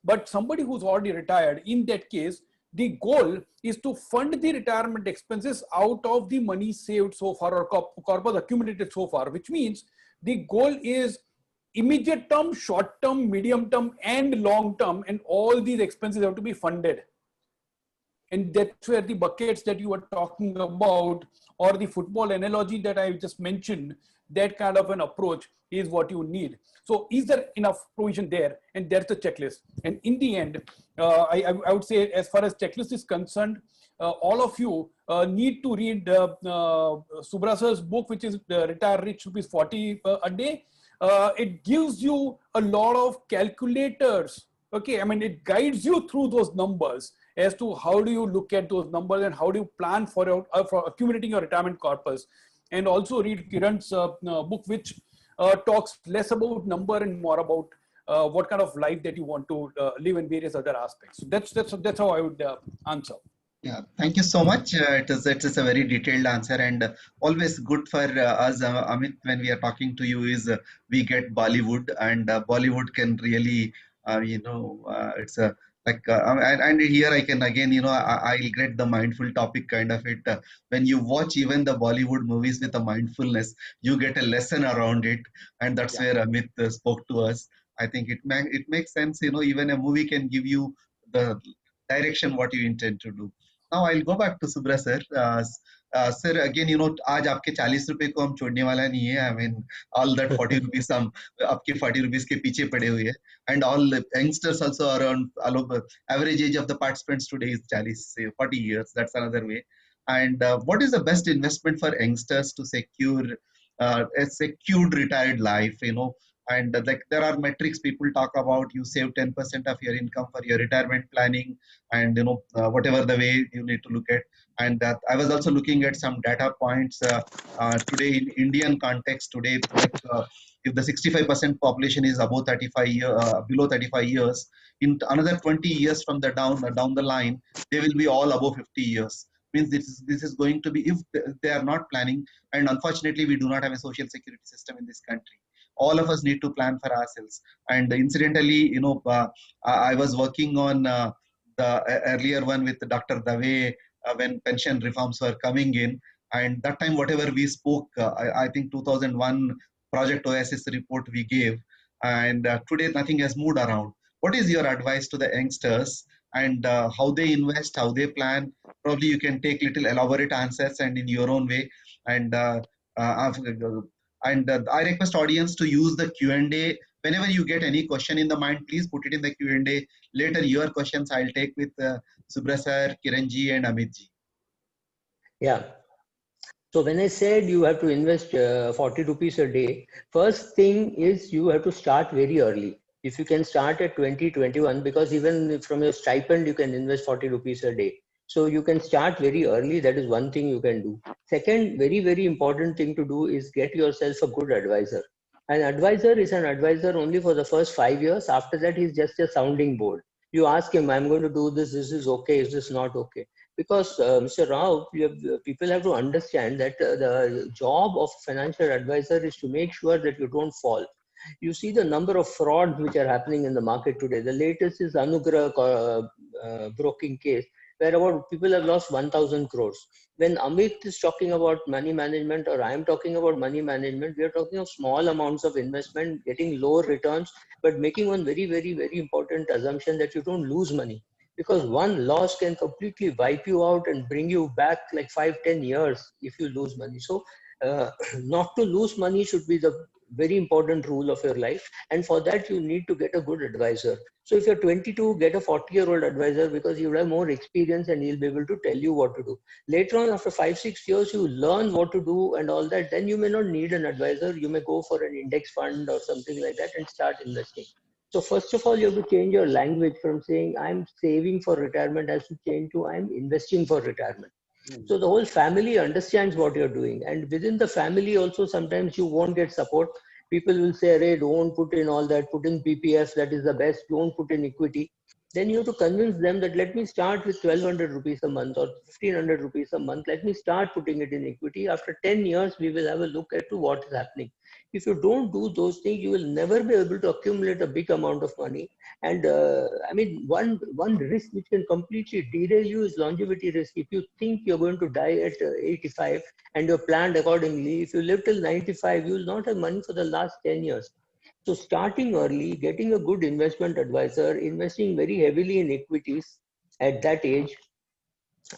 But somebody who's already retired, in that case, the goal is to fund the retirement expenses out of the money saved so far, or corpus accumulated so far, which means the goal is immediate term, short term, medium term, and long term, and all these expenses have to be funded. And that's where the buckets that you were talking about, or the football analogy that I just mentioned, that kind of an approach is what you need. So is there enough provision there? And that's the checklist. And in the end, I would say, as far as checklist is concerned, all of you need to read Subra sir's book, which is Retire Rich ₹40 a day. It gives you a lot of calculators. Okay, I mean, it guides you through those numbers as to how do you look at those numbers and how do you plan for accumulating your retirement corpus. And also read Kiran's book, which talks less about number and more about what kind of life that you want to live in various other aspects. So that's how I would answer. Yeah, thank you so much. It is a very detailed answer, and always good for us, Amit, when we are talking to you, is we get Bollywood, and Bollywood can really, it's a like, and here I can again, I'll get the mindful topic kind of it. When you watch even the Bollywood movies with a mindfulness, you get a lesson around it, and that's where Amit spoke to us. I think it makes sense. Even a movie can give you the direction what you intend to do. Now I'll go back to Subra sir. Sir, again, आज आपके 40 रुपए को हम छोड़ने वाला नहीं है. I mean, all that 40 rupees हम आपके 40 rupees के पीछे पड़े हुए हैं. And all youngsters also around, average age of the participants today is 40 years. That's another way. And what is the best investment for youngsters to secure a secured retired life? And like there are metrics people talk about, you save 10% of your income for your retirement planning, and whatever the way you need to look at. And that I was also looking at some data points today in Indian context today, like if the 65% population is above 35 below 35 years, in another 20 years from the down the line, they will be all above 50 years. Means this is going to be, if they are not planning, and unfortunately we do not have a social security system in this country. All of us need to plan for ourselves. And incidentally, I was working on the earlier one with Dr. Dave when pension reforms were coming in. And that time, whatever we spoke, I think 2001 Project Oasis report we gave. And today, nothing has moved around. What is your advice to the youngsters, and how they invest, how they plan? Probably you can take little elaborate answers and in your own way. And uh, I request audience to use the Q&A. Whenever you get any question in the mind, please put it in the Q&A. Later, your questions I'll take with Subra sir, Kiranji, and Amitji. Yeah. So when I said you have to invest 40 rupees a day, first thing is you have to start very early. If you can start at 20, 21, because even from your stipend, you can invest 40 rupees a day. So you can start very early. That is one thing you can do. Second, very, very important thing to do is get yourself a good advisor. An advisor is an advisor only for the first 5 years. After that, he's just a sounding board. You ask him, I'm going to do this. This is okay. Is this not okay? Because Mr. Rao, people have to understand that the job of financial advisor is to make sure that you don't fall. You see the number of frauds which are happening in the market today. The latest is Anugrah broking case, where about people have lost 1,000 crores. When Amit is talking about money management, or I am talking about money management, we are talking of small amounts of investment, getting low returns, but making one very, very, very important assumption that you don't lose money. Because one loss can completely wipe you out and bring you back like 5-10 years if you lose money. So not to lose money should be the very important rule of your life, and for that you need to get a good advisor. So if you're 22, get a 40-year-old advisor, because you will have more experience and he'll be able to tell you what to do. Later on, after 5-6 years, you learn what to do and all that, then you may not need an advisor. You may go for an index fund or something like that and start investing. So first of all, you have to change your language from saying I'm saving for retirement has to change to I'm investing for retirement. So the whole family understands what you're doing. And within the family also, sometimes you won't get support. People will say, hey, don't put in all that, put in PPF, that is the best, don't put in equity. Then you have to convince them that let me start with 1,200 rupees a month or 1,500 rupees a month. Let me start putting it in equity. After 10 years, we will have a look at what is happening. If you don't do those things, you will never be able to accumulate a big amount of money. And I mean, one risk which can completely derail you is longevity risk. If you think you're going to die at 85 and you're planned accordingly, if you live till 95, you will not have money for the last 10 years. So starting early, getting a good investment advisor, investing very heavily in equities at that age,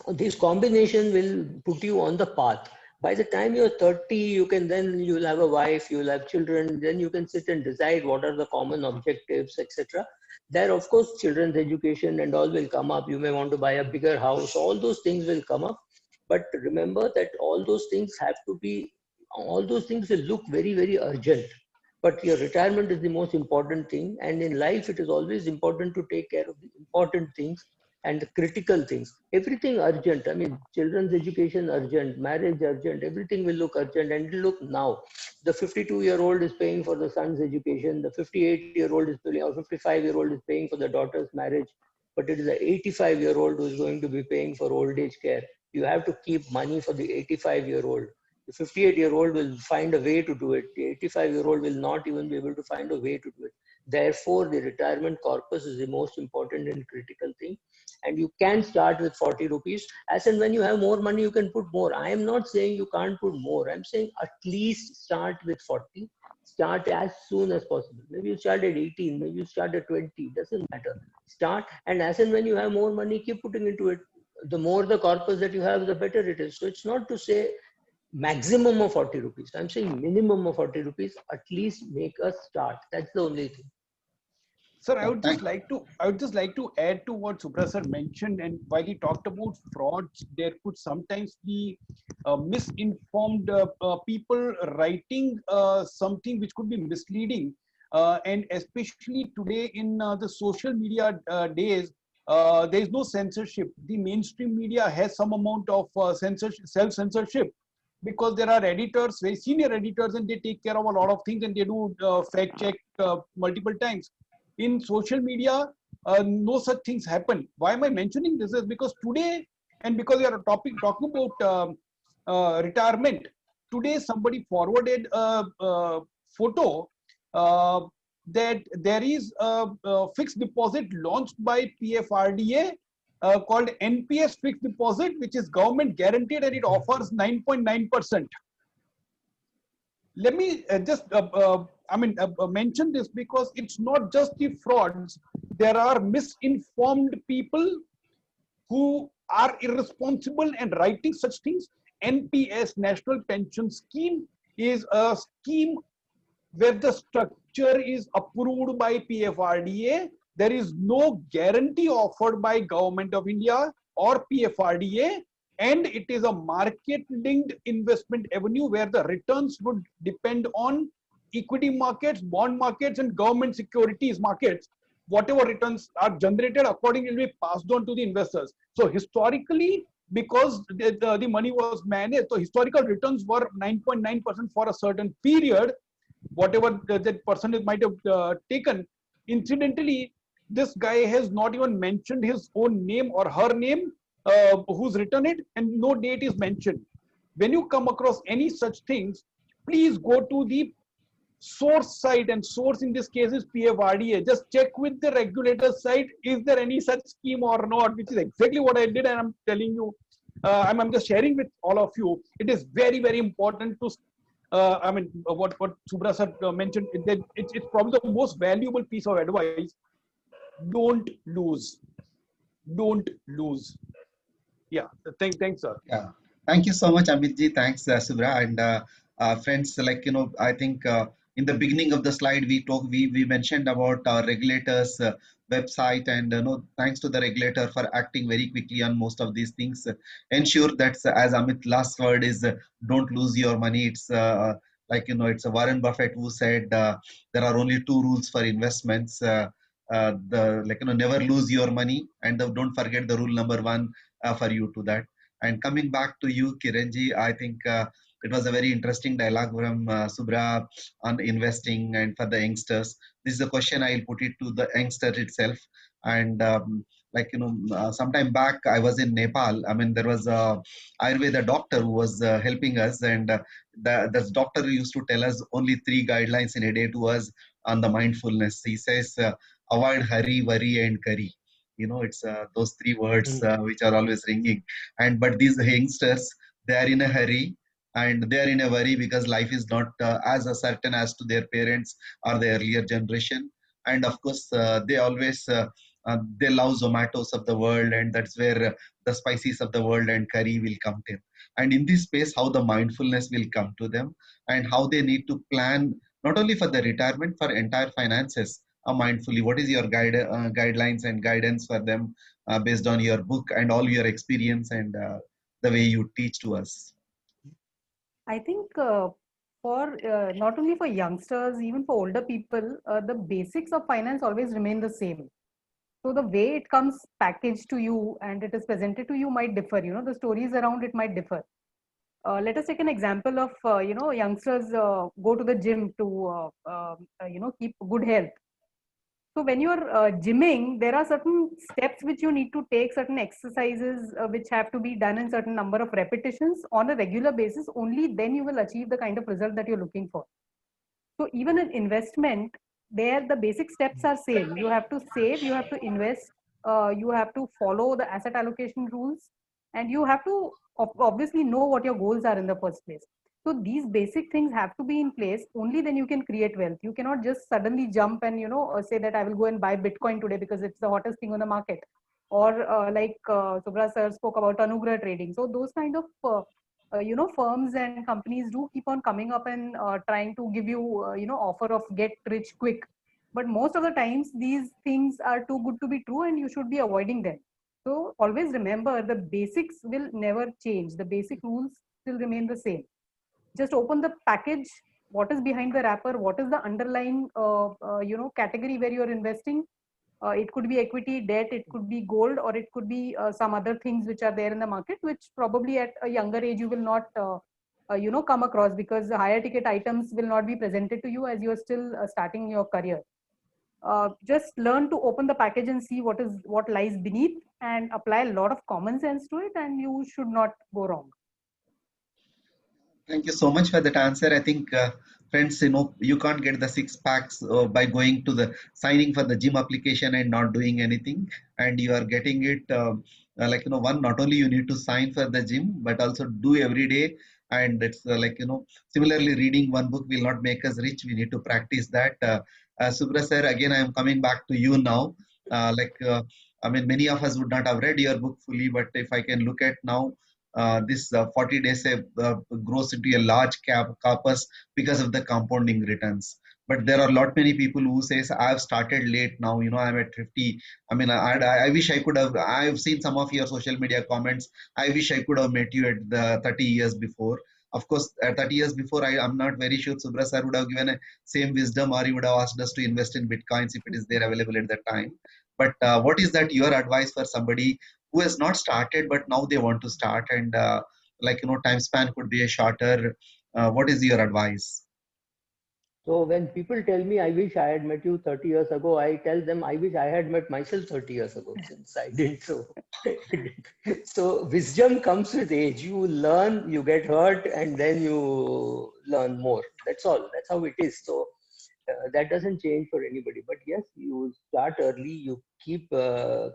this combination will put you on the path. By the time you're 30, you'll have a wife, you'll have children, then you can sit and decide what are the common objectives, etc. There, of course, children's education and all will come up. You may want to buy a bigger house, all those things will come up. But remember that all those things will look very, very urgent. But your retirement is the most important thing. And in life, it is always important to take care of the important things and the critical things. Everything urgent. I mean, children's education urgent, marriage urgent, everything will look urgent, and it'll look now. The 52-year-old is paying for the son's education, the 58-year-old is paying, or 55-year-old is paying for the daughter's marriage, but it is the 85-year-old who is going to be paying for old age care. You have to keep money for the 85-year-old. The 58-year-old will find a way to do it. The 85-year-old will not even be able to find a way to do it. Therefore, the retirement corpus is the most important and critical thing. And you can start with 40 rupees. As and when you have more money, you can put more. I am not saying you can't put more. I'm saying at least start with 40. Start as soon as possible. Maybe you start at 18, maybe you start at 20, doesn't matter. Start, and as and when you have more money, keep putting into it. The more the corpus that you have, the better it is. So it's not to say maximum of 40 rupees. I'm saying minimum of 40 rupees, at least make a start. That's the only thing. Sir, I would just like to add to what Subra sir mentioned. And while he talked about frauds, there could sometimes be misinformed people writing something which could be misleading. and especially today in the social media days, there is no censorship. The mainstream media has some amount of self-censorship, because there are editors, very senior editors, and they take care of a lot of things, and they do fact check multiple times. In social media, no such things happen. Why am I mentioning this? Is because today, and because we are talking about retirement, today somebody forwarded a photo that there is a fixed deposit launched by PFRDA called NPS fixed deposit, which is government guaranteed, and it offers 9.9%. Let me mention this, because it's not just the frauds. There are misinformed people who are irresponsible and writing such things. NPS, National Pension Scheme, is a scheme where the structure is approved by PFRDA. There is no guarantee offered by Government of India or PFRDA, and it is a market-linked investment avenue where the returns would depend on equity markets, bond markets, and government securities markets. Whatever returns are generated accordingly will be passed on to the investors. So historically, because the money was managed, so historical returns were 9.9% for a certain period, whatever that person might have taken. Incidentally, this guy has not even mentioned his own name or her name, who's written it, and no date is mentioned. When you come across any such things, please go to the source site, and source in this case is PFRDA. Just check with the regulator site, is there any such scheme or not, which is exactly what I did, and I'm telling you, I'm just sharing with all of you. It is very, very important to what Subra sir mentioned, that it's probably the most valuable piece of advice. Don't lose. Yeah, thanks, sir. Yeah, thank you so much, Amitji. Thanks, Subra. And friends, like, I think in the beginning of the slide, we mentioned about our regulators' website, and thanks to the regulator for acting very quickly on most of these things. Ensure that, as Amit, last word is don't lose your money. It's it's a Warren Buffett who said there are only two rules for investments. Never lose your money, and don't forget the rule number one for you to that. And coming back to you, Kiranji, I think it was a very interesting dialogue from Subra on investing and for the youngsters. This is a question I'll put it to the youngster itself. And sometime back, I was in Nepal. I mean, there was a Ayurveda doctor who was helping us, and this doctor used to tell us only 3 guidelines in a day to us on the mindfulness. He says, avoid hurry, worry, and curry. It's those 3 words which are always ringing. But these youngsters, they are in a hurry, and they are in a worry because life is not as certain as to their parents or the earlier generation. And of course, they always they love Zomatos of the world, and that's where the spices of the world and curry will come in. And in this space, how the mindfulness will come to them, and how they need to plan not only for the retirement, for entire finances mindfully. What is your guidelines and guidance for them based on your book and all your experience and the way you teach to us? I think for not only for youngsters, even for older people, the basics of finance always remain the same. So the way it comes packaged to you and it is presented to you might differ. The stories around it might differ. Let us take an example of youngsters go to the gym to keep good health. So when you are gymming, there are certain steps which you need to take, certain exercises which have to be done in certain number of repetitions on a regular basis. Only then you will achieve the kind of result that you're looking for. So even in investment, there the basic steps are same. You have to save, you have to invest, you have to follow the asset allocation rules, and you have to obviously know what your goals are in the first place. So these basic things have to be in place. Only then you can create wealth. You cannot just suddenly jump and say that I will go and buy Bitcoin today because it's the hottest thing on the market, or like Subra sir spoke about Anugrah trading. So those kind of firms and companies do keep on coming up and trying to give you offer of get rich quick. But most of the times these things are too good to be true, and you should be avoiding them. So always remember, the basics will never change. The basic rules still remain the same. Just open the package, what is behind the wrapper, what is the underlying category where you're investing. It could be equity, debt, it could be gold, or it could be some other things which are there in the market, which probably at a younger age you will not come across, because the higher ticket items will not be presented to you as you are still starting your career. Just learn to open the package and see what lies beneath, and apply a lot of common sense to it, and you should not go wrong. Thank you so much for that answer. I think, friends, you can't get the six packs by going to the signing for the gym application and not doing anything. And you are getting it one, not only you need to sign for the gym, but also do every day. And it's similarly, reading one book will not make us rich. We need to practice that. Subra sir, again, I am coming back to you now. I mean, many of us would not have read your book fully, but if I can look at now, this 40 days grows into a large corpus because of the compounding returns. But there are a lot many people who says I have started late now. I'm at 50. I mean, I wish I could have. I've seen some of your social media comments. I wish I could have met you at the 30 years before. Of course, 30 years before, I'm not very sure Subra sir would have given a same wisdom, or he would have asked us to invest in bitcoins if it is there available at that time. But what is that your advice for somebody who has not started but now they want to start, and time span could be a shorter? What is your advice? So when people tell me, I wish I had met you 30 years ago, I tell them, I wish I had met myself 30 years ago, since I didn't. So wisdom comes with age. You learn, you get hurt, and then you learn more. That's all. That's how it is. So that doesn't change for anybody. But yes, you start early, you keep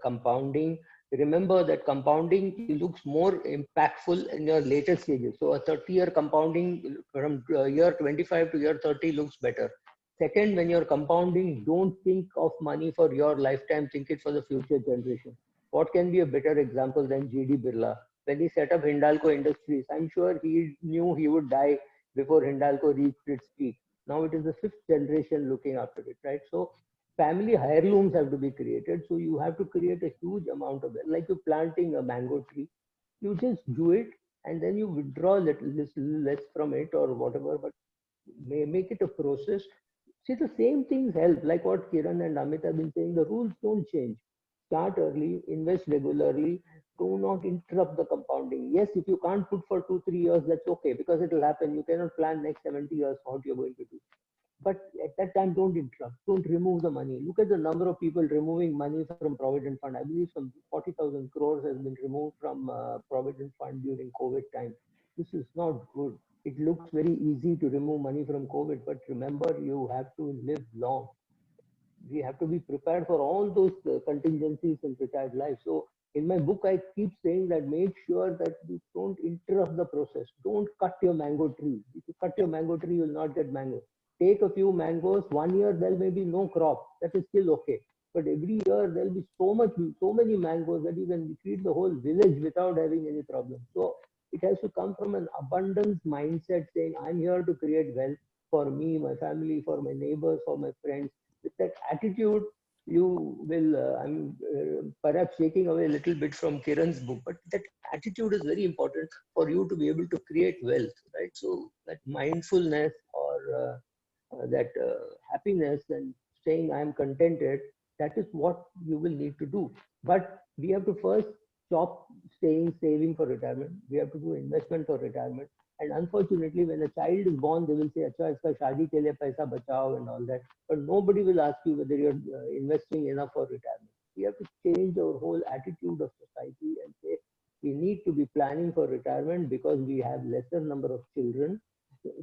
compounding. Remember that compounding looks more impactful in your later stages. So a 30-year compounding from year 25 to year 30 looks better. Second, when you're compounding, don't think of money for your lifetime, think it for the future generation. What can be a better example than G.D. Birla? When he set up Hindalco Industries, I'm sure he knew he would die before Hindalco reached its peak. Now it is the fifth generation looking after it, right? So family heirlooms have to be created. So you have to create a huge amount of it. Like you're planting a mango tree, you just do it and then you withdraw little less from it or whatever, but make it a process. See, the same things help, like what Kiran and Amit have been saying. The rules don't change. Start early, invest regularly, do not interrupt the compounding. Yes, if you can't put for 2-3 years, that's okay, because it will happen. You cannot plan next 70 years what you're going to do. But at that time, don't interrupt, don't remove the money. Look at the number of people removing money from Provident Fund. I believe some 40,000 crores has been removed from Provident Fund during COVID time. This is not good. It looks very easy to remove money from COVID, but remember, you have to live long. We have to be prepared for all those contingencies in retired life. So in my book, I keep saying that make sure that you don't interrupt the process. Don't cut your mango tree. If you cut your mango tree, you will not get mango. Take a few mangoes. 1 year there may be no crop. That is still okay. But every year there will be so many mangoes that you can feed the whole village without having any problem. So it has to come from an abundance mindset, saying I'm here to create wealth for me, my family, for my neighbors, for my friends. With that attitude, you will, I'm perhaps taking away a little bit from Kiran's book, but that attitude is very important for you to be able to create wealth, right? So that mindfulness or that happiness and saying I'm contented, that is what you will need to do. But we have to first stop saving for retirement. We have to do investment for retirement. And unfortunately, when a child is born, they will say, "Acha, iska shaadi ke liye paisa bachao," and all that. But nobody will ask you whether you're investing enough for retirement. We have to change our whole attitude of society and say we need to be planning for retirement because we have lesser number of children.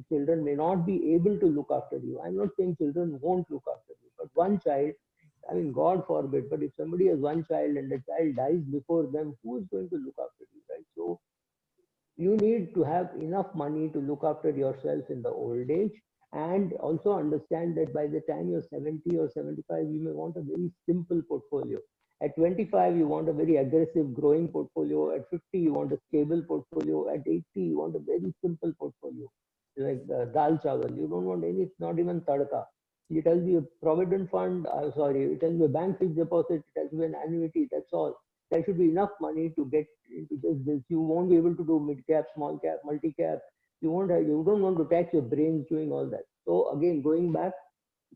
Children may not be able to look after you. I'm not saying children won't look after you, but one child, I mean, God forbid, but if somebody has one child and the child dies before them, who is going to look after you, right? So you need to have enough money to look after yourself in the old age, and also understand that by the time you're 70 or 75, you may want a very simple portfolio. At 25, you want a very aggressive growing portfolio. At 50, you want a stable portfolio. At 80, you want a very simple portfolio, like dal chawal. You don't want any, not even tadka. It tells you a provident fund, it tells you a bank fixed deposit, it tells you an annuity, that's all. There should be enough money to get into just this. You won't be able to do mid cap, small cap, multi cap. You don't want to tax your brains doing all that. So again, going back,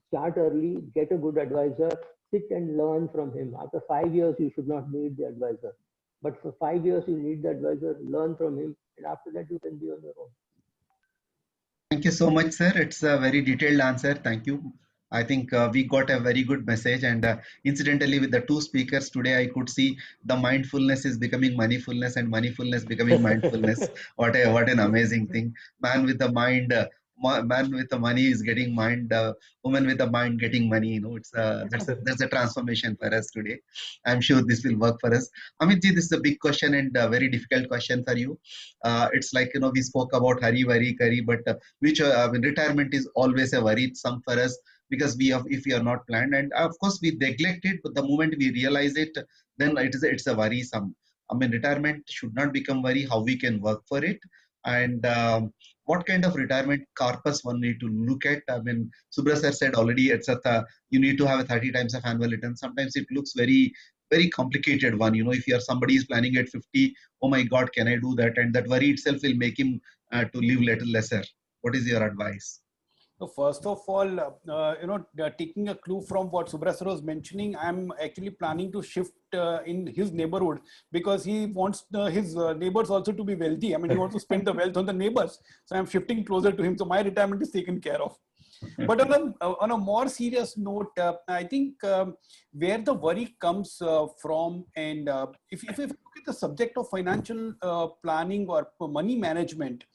start early, get a good advisor, sit and learn from him. After 5 years, you should not need the advisor. But for 5 years, you need the advisor, learn from him, and after that, you can be on your own. Thank you so much, sir. It's a very detailed answer. Thank you. I think we got a very good message. And incidentally, with the two speakers today, I could see the mindfulness is becoming moneyfulness and moneyfulness becoming mindfulness. What an amazing thing. Man with the mind, man with the money is getting mind. Woman with the mind getting money. You know, that's a transformation for us today. I'm sure this will work for us. Amitji, this is a big question and a very difficult question for you. It's like, you know, we spoke about hurry, worry, curry, but which I mean, retirement is always a worrisome for us because we have, if we are not planned, and of course we neglect it, but the moment we realize it, then it's a worrisome. I mean, retirement should not become worry. How we can work for it, and what kind of retirement corpus one need to look at. I mean, Subra sir said already, it's you need to have a 30 times of annual return. Sometimes it looks very complicated one. You know, if you are somebody is planning at 50, oh my God, can I do that? And that worry itself will make him to live little lesser. What is your advice? So first of all, taking a clue from what Subra sir was mentioning, I'm actually planning to shift in his neighborhood because he wants his neighbors also to be wealthy. I mean, he wants to spend the wealth on the neighbors. So I'm shifting closer to him. So my retirement is taken care of. But on a more serious note, I think where the worry comes from, and if you look at the subject of financial planning or money management,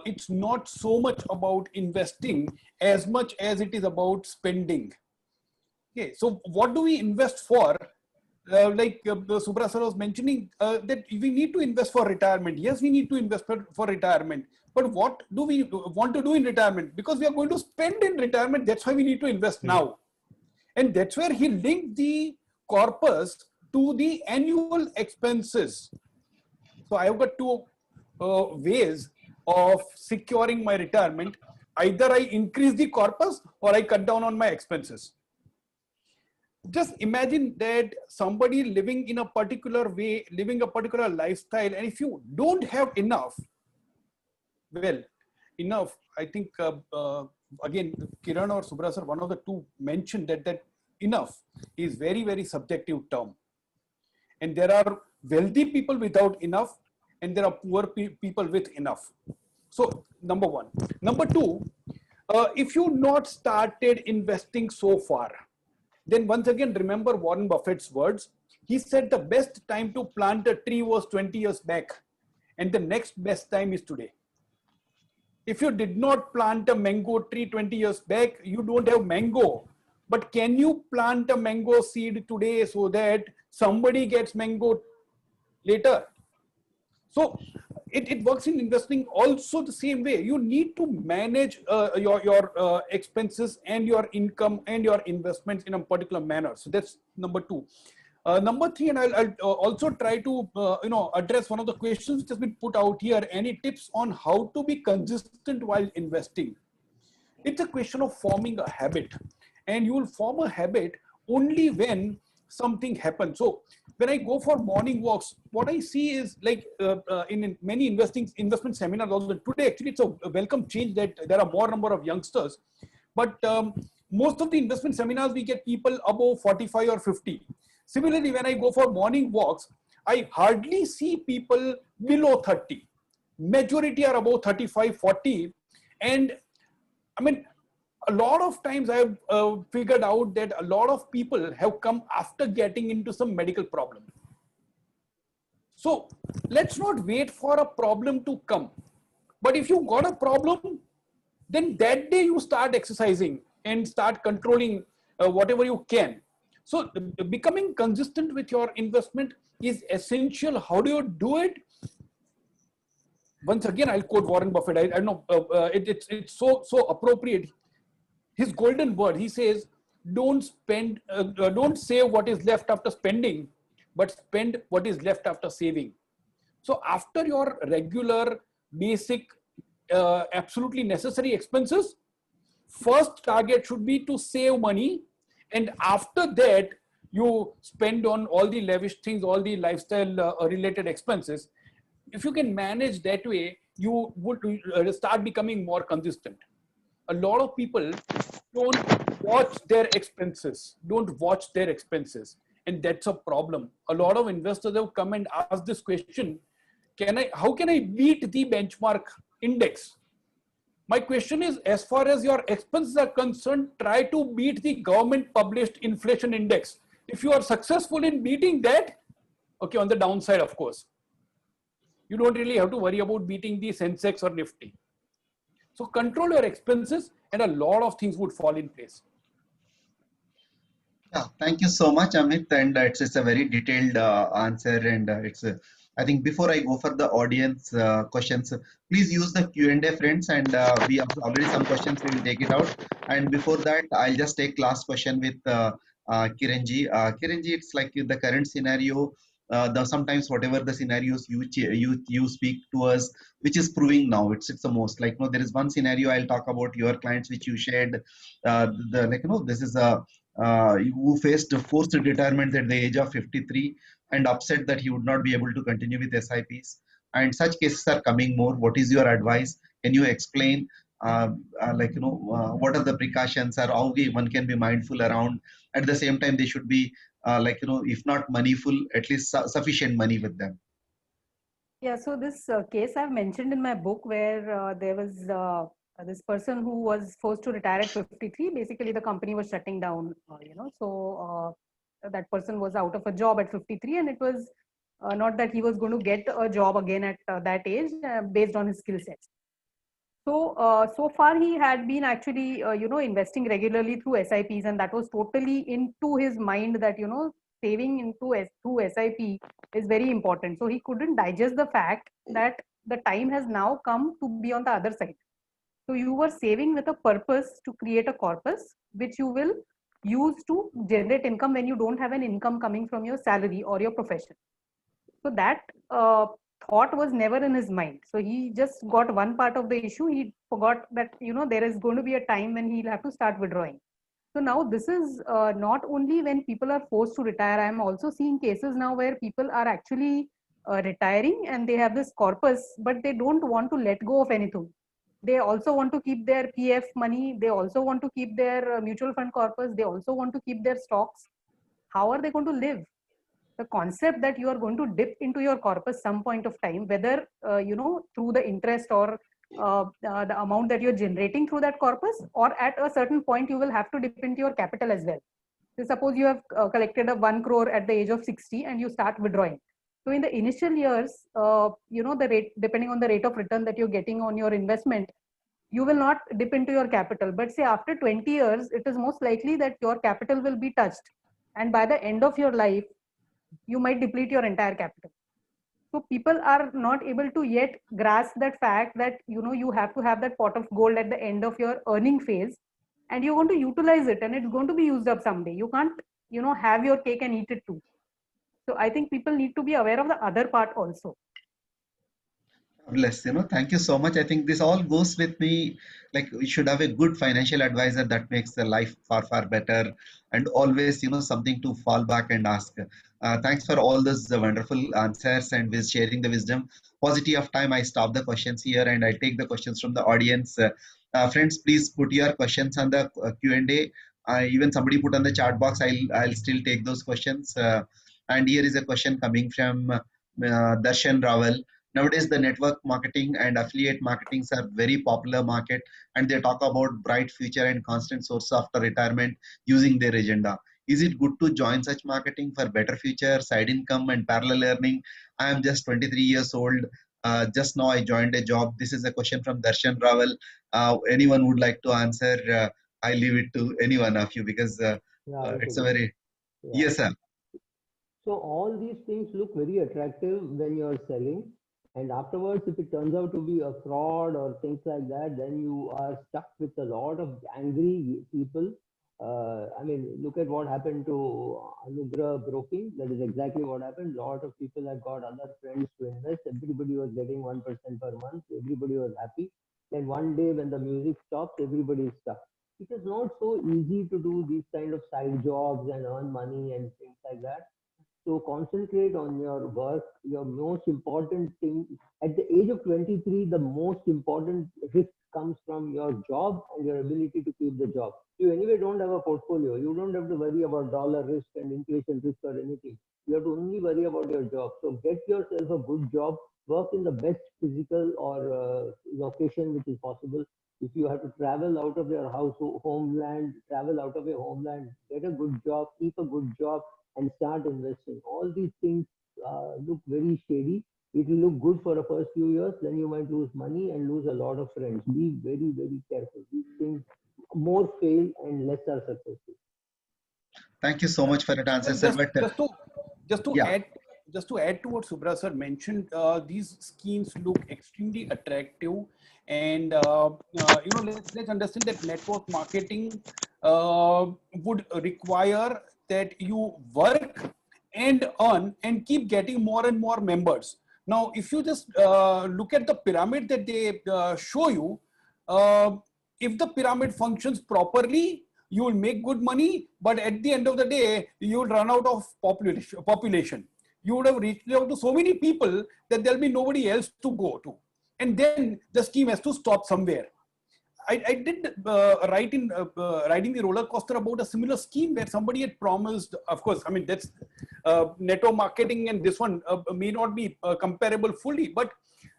it's not so much about investing as much as it is about spending. Okay, so what do we invest for? Subra sir was mentioning that we need to invest for retirement. Yes, we need to invest for retirement. But what do we want to do in retirement? Because we are going to spend in retirement. That's why we need to invest now. And that's where he linked the corpus to the annual expenses. So I've got two ways of securing my retirement. Either I increase the corpus or I cut down on my expenses. Just imagine that somebody living in a particular way, living a particular lifestyle, and if you don't have enough, well, enough, I think, again, Kiran or Subra sir, one of the two mentioned that enough is very, very subjective term. And there are wealthy people without enough, and there are poor people with enough. So, number one. Number two, if you not started investing so far, then once again, remember Warren Buffett's words. He said the best time to plant a tree was 20 years back, and the next best time is today. If you did not plant a mango tree 20 years back, you don't have mango. But can you plant a mango seed today so that somebody gets mango later? So it works in investing also the same way. You need to manage your expenses and your income and your investments in a particular manner. So that's number two. Number three, and I'll also try to address one of the questions which has been put out here. Any tips on how to be consistent while investing? It's a question of forming a habit, and you will form a habit only when something happens. So when I go for morning walks, what I see is like in many investment seminars also today, actually it's a welcome change that there are more number of youngsters, but most of the investment seminars, we get people above 45 or 50. Similarly, when I go for morning walks, I hardly see people below 30. Majority are above 35, 40. And I mean, a lot of times I've figured out that a lot of people have come after getting into some medical problem. So let's not wait for a problem to come. But if you got a problem, then that day you start exercising and start controlling whatever you can. So becoming consistent with your investment is essential. How do you do it? Once again, I'll quote Warren Buffett. I know it's so appropriate. His golden word, he says, don't save what is left after spending, but spend what is left after saving. So after your regular, basic, absolutely necessary expenses, first target should be to save money. And after that, you spend on all the lavish things, all the lifestyle related expenses. If you can manage that way, you would start becoming more consistent. a lot of people don't watch their expenses, and that's a problem. A lot of investors have come and asked this question: how can I beat the benchmark index? My question is, as far as your expenses are concerned, try to beat the government published inflation index. If you are successful in beating that, okay, on the downside, of course, you don't really have to worry about beating the Sensex or Nifty. So control your expenses and a lot of things would fall in place. Yeah, thank you so much, Amit. And it's a very detailed answer. And I think before I go for the audience questions, please use the Q&A, friends. And we have already some questions. We will take it out. And before that, I'll just take last question with Kiranji. Kiranji, it's like the current scenario. Sometimes whatever the scenarios you speak to us, which is proving now, it's the most like there is one scenario I'll talk about your clients which you shared. This is a who faced forced retirement at the age of 53 and upset that he would not be able to continue with SIPs. And such cases are coming more. What is your advice? Can you explain, what are the precautions or how one can be mindful around? At the same time, they should be, if not moneyful, at least sufficient money with them. Yeah, so this case I've mentioned in my book where there was this person who was forced to retire at 53. Basically, the company was shutting down, so that person was out of a job at 53, and it was not that he was going to get a job again at that age based on his skill sets. So far he had been actually, investing regularly through SIPs, and that was totally into his mind that, saving through SIP is very important. So he couldn't digest the fact that the time has now come to be on the other side. So you were saving with a purpose to create a corpus, which you will use to generate income when you don't have an income coming from your salary or your profession. So that thought was never in his mind. So he just got one part of the issue. He forgot that, there is going to be a time when he'll have to start withdrawing. So now this is not only when people are forced to retire. I am also seeing cases now where people are actually retiring and they have this corpus, but they don't want to let go of anything. They also want to keep their PF money. They also want to keep their mutual fund corpus. They also want to keep their stocks. How are they going to live? The concept that you are going to dip into your corpus some point of time, whether through the interest or the amount that you're generating through that corpus, or at a certain point you will have to dip into your capital as well. So suppose you have collected a 1 crore at the age of 60 and you start withdrawing. So in the initial years, the rate, depending on the rate of return that you're getting on your investment, you will not dip into your capital. But say after 20 years, it is most likely that your capital will be touched. And by the end of your life, you might deplete your entire capital. So people are not able to yet grasp that fact that you have to have that pot of gold at the end of your earning phase, and you're going to utilize it, and it's going to be used up someday. You can't have your cake and eat it too. So I think people need to be aware of the other part also. Bless, thank you so much. I think this all goes with me. Like we should have a good financial advisor that makes the life far, far better, and always, something to fall back and ask. Thanks for all those wonderful answers and with sharing the wisdom. Paucity of time, I stop the questions here and I take the questions from the audience. Friends, please put your questions on the Q&A. Even somebody put on the chat box. I'll still take those questions. And here is a question coming from Darshan Rawal. Nowadays, the network marketing and affiliate marketings are very popular market, and they talk about bright future and constant source after retirement using their agenda. Is it good to join such marketing for better future, side income, and parallel earning? I am just 23 years old. Just now I joined a job. This is a question from Darshan Rawal. Anyone would like to answer? I leave it to any one of you because it's a very yes, sir. So all these things look very attractive when you're selling, and afterwards, if it turns out to be a fraud or things like that, then you are stuck with a lot of angry people. Look at what happened to Anugrah Broking. That is exactly what happened. A lot of people had got other friends to invest. Everybody was getting 1% per month. Everybody was happy. Then one day when the music stops, everybody is stuck. It is not so easy to do these kind of side jobs and earn money and things like that. So concentrate on your work. Your most important thing at the age of 23, the most important risk comes from your job and your ability to keep the job. You anyway don't have a portfolio. You don't have to worry about dollar risk and inflation risk or anything. You have to only worry about your job. So get yourself a good job, work in the best physical or location which is possible. If you have to travel out of your homeland, travel out of your homeland, get a good job, keep a good job, and start investing. All these things look very shady. It will look good for the first few years, then you might lose money and lose a lot of friends. Be very, very careful. These things more fail and less are successful. Thank you so much for that answer, sir. But Just to yeah. add to what Subra sir mentioned, these schemes look extremely attractive, and let's understand that network marketing would require that you work and earn and keep getting more and more members. Now, if you just look at the pyramid that they show you, if the pyramid functions properly, you will make good money, but at the end of the day, you will run out of population. You would have reached out to so many people that there'll be nobody else to go to. And then the scheme has to stop somewhere. I did write in riding the roller coaster about a similar scheme where somebody had promised, of course, I mean, that's network marketing, and this one may not be comparable fully, but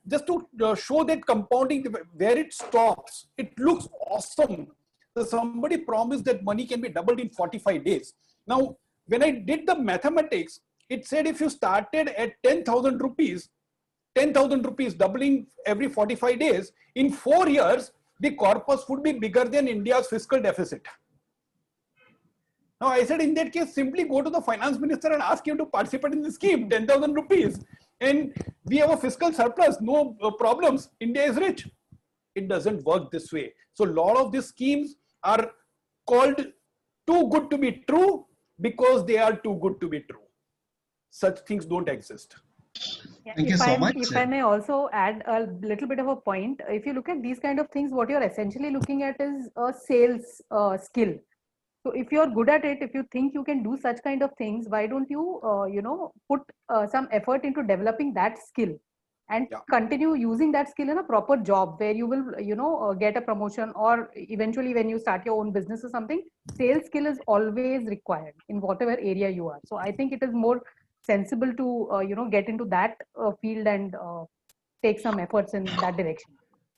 just to show that compounding, where it stops, it looks awesome. So somebody promised that money can be doubled in 45 days. Now, when I did the mathematics, it said if you started at 10,000 rupees, 10,000 rupees doubling every 45 days, in 4 years, the corpus would be bigger than India's fiscal deficit. Now, I said, in that case, simply go to the finance minister and ask him to participate in the scheme, 10,000 rupees. And we have a fiscal surplus, no problems. India is rich. It doesn't work this way. So, a lot of these schemes are called too good to be true because they are too good to be true. Such things don't exist. Yeah, Thank you so much. If I may also add a little bit of a point, if you look at these kind of things, what you're essentially looking at is a sales skill. So if you're good at it, if you think you can do such kind of things, why don't you, put some effort into developing that skill and continue using that skill in a proper job where you will, get a promotion, or eventually when you start your own business or something, sales skill is always required in whatever area you are. So I think it is more sensible to, get into that field and take some efforts in that direction.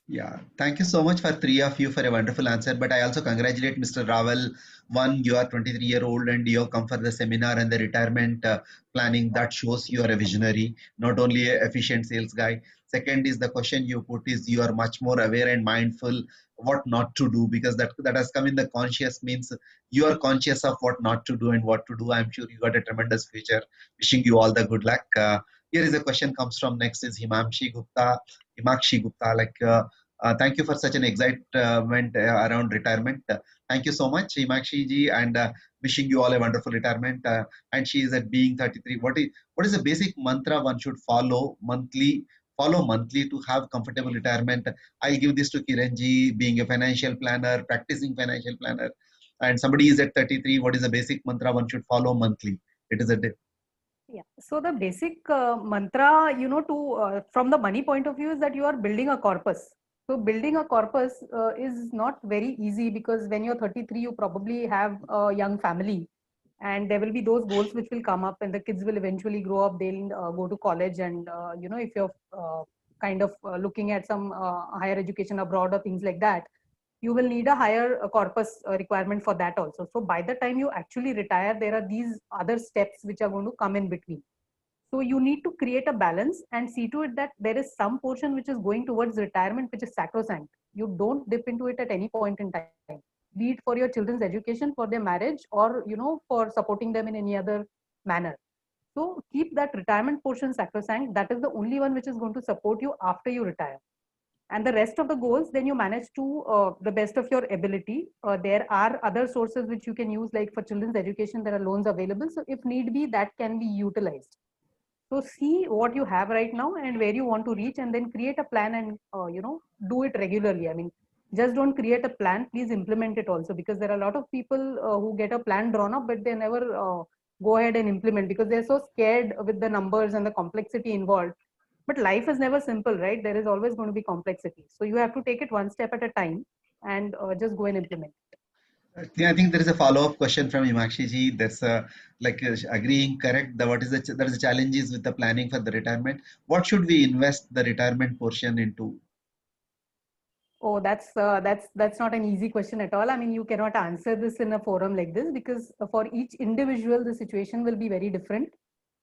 Yeah, thank you so much for three of you for a wonderful answer. But I also congratulate Mr. Raval. One, you are 23-year-old and you have come for the seminar and the retirement planning. That shows you are a visionary, not only an efficient sales guy. Second is the question you put is you are much more aware and mindful what not to do, because that has come in the conscious, means you are conscious of what not to do and what to do. I'm sure you got a tremendous future. Wishing you all the good luck. Here is a question comes from next is Himakshi Gupta. Thank you for such an excitement around retirement. Thank you so much, Himakshi ji, and wishing you all a wonderful retirement. And she is at being 33. What is the basic mantra one should follow monthly to have comfortable retirement? I'll give this to Kiranji, being a financial planner, practicing financial planner, and somebody is at 33. What is the basic mantra one should follow monthly? It is a day. Yeah. So the basic mantra, from the money point of view, is that you are building a corpus. So building a corpus is not very easy, because when you're 33, you probably have a young family, and there will be those goals which will come up, and the kids will eventually grow up. They'll go to college, and if you're kind of looking at some higher education abroad or things like that, you will need a higher corpus requirement for that also. So by the time you actually retire, there are these other steps which are going to come in between. So you need to create a balance and see to it that there is some portion which is going towards retirement, which is sacrosanct. You don't dip into it at any point in time, be it for your children's education, for their marriage, or for supporting them in any other manner. So keep that retirement portion sacrosanct. That is the only one which is going to support you after you retire. And the rest of the goals, then you manage to the best of your ability. There are other sources which you can use, like for children's education, there are loans available. So if need be, that can be utilized. So see what you have right now and where you want to reach, and then create a plan and do it regularly. I mean, just don't create a plan, please implement it also, because there are a lot of people who get a plan drawn up, but they never go ahead and implement, because they're so scared with the numbers and the complexity involved. But life is never simple, right? There is always going to be complexity. So you have to take it one step at a time and just go and implement. Yeah, I think there is a follow-up question from Imakshi ji. That's agreeing, correct. What is there is challenges with the planning for the retirement. What should we invest the retirement portion into? Oh, that's not an easy question at all. I mean, you cannot answer this in a forum like this because for each individual, the situation will be very different,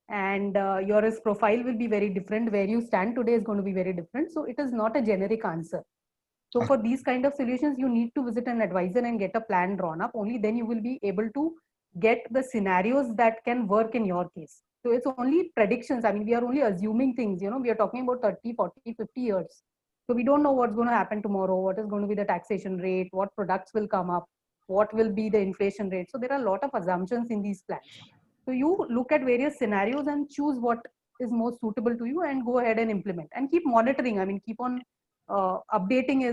and your risk profile will be very different. Where you stand today is going to be very different. So it is not a generic answer. So for these kind of solutions, you need to visit an advisor and get a plan drawn up. Only then you will be able to get the scenarios that can work in your case. So it's only predictions. I mean, we are only assuming things, we are talking about 30, 40, 50 years. So we don't know what's going to happen tomorrow, what is going to be the taxation rate, what products will come up, what will be the inflation rate. So there are a lot of assumptions in these plans. So you look at various scenarios and choose what is most suitable to you and go ahead and implement and keep monitoring. I mean, keep on updating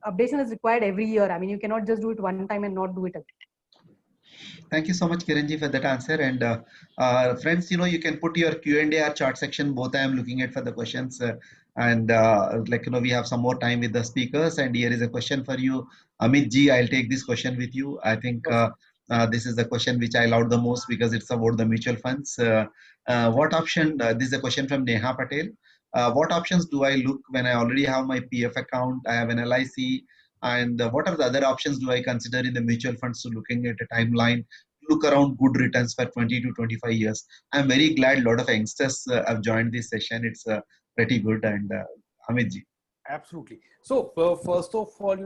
updation is required every year. I mean, you cannot just do it one time and not do it again. Thank you so much, Kiranji, for that answer. And friends, you can put your Q&A or chat section. Both I am looking at for the questions. We have some more time with the speakers. And here is a question for you, Amit ji. I'll take this question with you. I think this is the question which I loved the most because it's about the mutual funds. What option? This is a question from Neha Patel. What options do I look when I already have my PF account? I have an LIC. And what are the other options do I consider in the mutual funds? So looking at a timeline, look around good returns for 20 to 25 years. I'm very glad a lot of youngsters have joined this session. It's pretty good. And Amit ji. Absolutely. So first of all,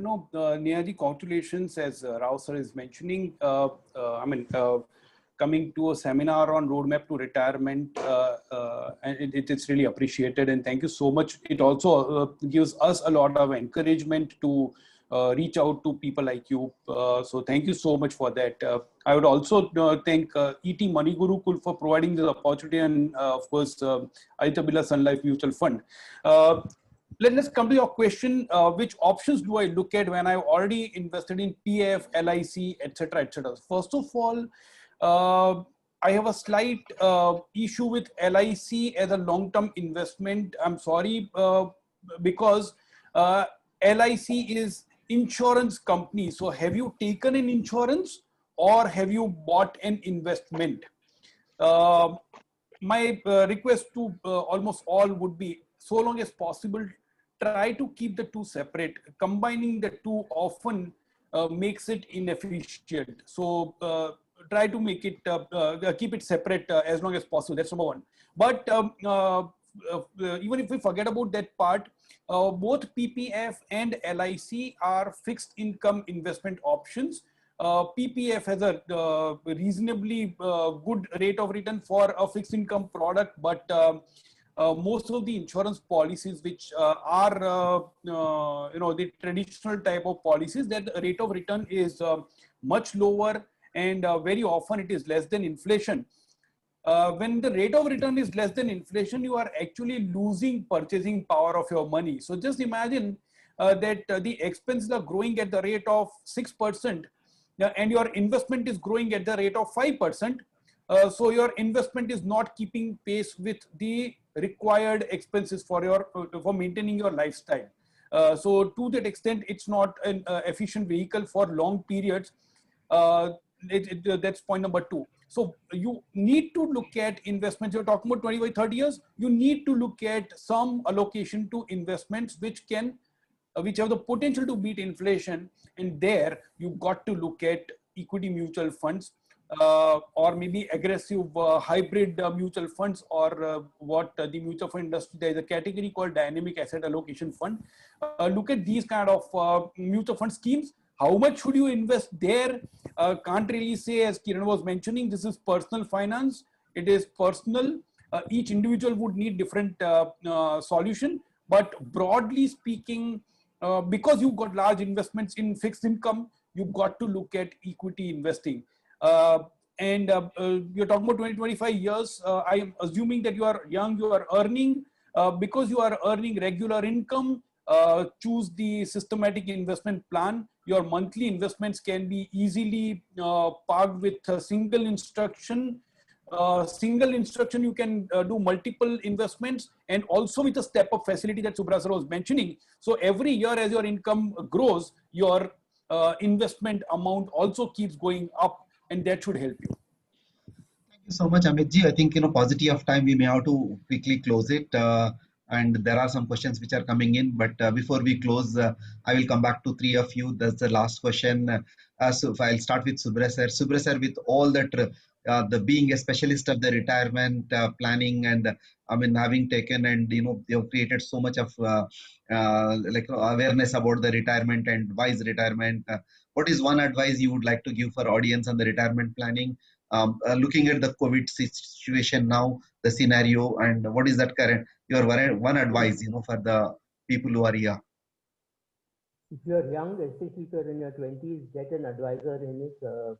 near the congratulations, as Rao sir is mentioning, coming to a seminar on roadmap to retirement, and it's really appreciated. And thank you so much. It also gives us a lot of encouragement to reach out to people like you. So thank you so much for that. I would also thank E.T. Money Gurukul for providing this opportunity, and of course, Aditya Birla Sun Life Mutual Fund. Let's come to your question. Which options do I look at when I've already invested in PF, LIC, etc., etc.? First of all, I have a slight issue with LIC as a long-term investment. I'm sorry, because LIC is insurance company. So have you taken an insurance or have you bought an investment? My request to almost all would be, so long as possible, try to keep the two separate. Combining the two often makes it inefficient. So try to make it, keep it separate as long as possible. That's number one. But even if we forget about that part, both PPF and LIC are fixed income investment options. PPF has a reasonably good rate of return for a fixed income product, but most of the insurance policies, which are the traditional type of policies, that the rate of return is much lower, and very often it is less than inflation. When the rate of return is less than inflation, you are actually losing purchasing power of your money. So just imagine that the expenses are growing at the rate of 6%, and your investment is growing at the rate of 5%. So your investment is not keeping pace with the required expenses for maintaining your lifestyle. So to that extent, it's not an efficient vehicle for long periods. That's point number two. So you need to look at investments. You're talking about 25, 30 years. You need to look at some allocation to investments which have the potential to beat inflation. And there you got to look at equity mutual funds, or maybe aggressive hybrid mutual funds, or what the mutual fund industry, there is a category called dynamic asset allocation fund. Look at these kind of mutual fund schemes. How much should you invest there? Can't really say, as Kiran was mentioning, this is personal finance. It is personal. Each individual would need different solution. But broadly speaking, because you've got large investments in fixed income, you've got to look at equity investing. And you're talking about 20-25 years. I am assuming that you are young, you are earning. Because you are earning regular income, choose the systematic investment plan. Your monthly investments can be easily parked with a single instruction. single instruction, you can do multiple investments, and also with a step-up facility that Subra sir was mentioning. So every year as your income grows, your investment amount also keeps going up, and that should help you. Thank you so much, Amitji. I think, paucity of time, we may have to quickly close it. And there are some questions which are coming in, but before we close, I will come back to three of you. That's the last question. So if I'll start with Subra sir. Subra sir, with all that, the being a specialist of the retirement planning, and I mean, having taken and, they have created so much of like awareness about the retirement and wise retirement. What is one advice you would like to give for audience on the retirement planning? Looking at the COVID situation now, the scenario, and what is that current, your one advice, for the people who are here? If you're young, especially if you're in your 20s, get an advisor in his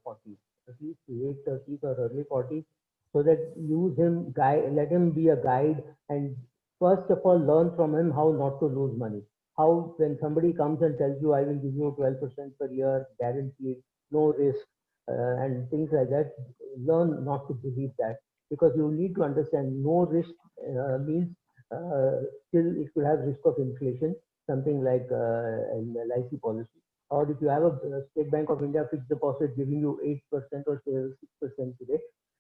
40s, at least late 30s or early 40s, so that use him, let him be a guide, and first of all, learn from him how not to lose money. How, when somebody comes and tells you, I will give you 12% per year, guaranteed, no risk, and things like that, learn not to believe that, because you need to understand no risk means still it could have risk of inflation, something like an LIC policy. Or if you have a State Bank of India fixed deposit giving you 8% or 6% today,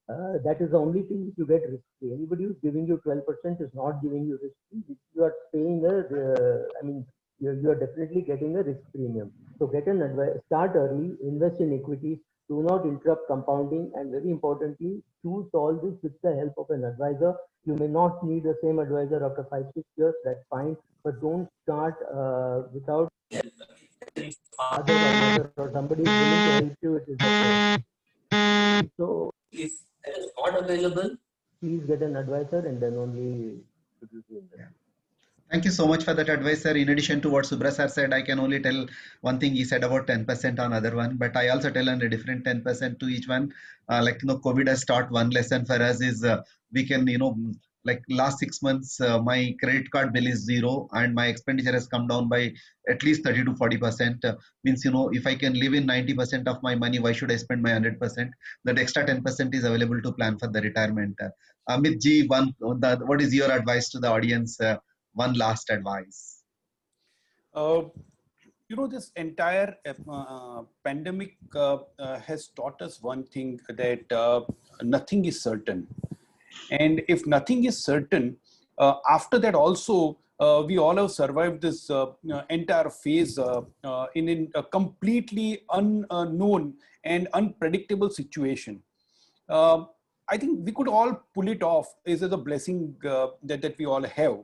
that is the only thing which you get risk free. Anybody who's giving you 12% is not giving you risk free. You are paying you are definitely getting a risk premium. So get an advice, start early, invest in equities, do not interrupt compounding, and very importantly, choose all this with the help of an advisor. You may not need the same advisor after 5-6 years, that's fine, but don't start without father or mother or somebody who's willing to help you. It is okay. So if it is not available, please get an advisor and then only introduce you in the. Thank you so much for that advice, sir. In addition to what Subra sir said, I can only tell one thing. He said about 10% on other one, but I also tell on a different 10% to each one. COVID has taught one lesson for us is we can, like last 6 months, my credit card bill is 0 and my expenditure has come down by at least 30 to 40%. Means, if I can live in 90% of my money, why should I spend my 100%? That extra 10% is available to plan for the retirement. Amit ji, what is your advice to the audience? One last advice. This entire pandemic has taught us one thing, that nothing is certain. And if nothing is certain, after that also, we all have survived this entire phase in a completely unknown and unpredictable situation. I think we could all pull it off. This is a blessing that we all have.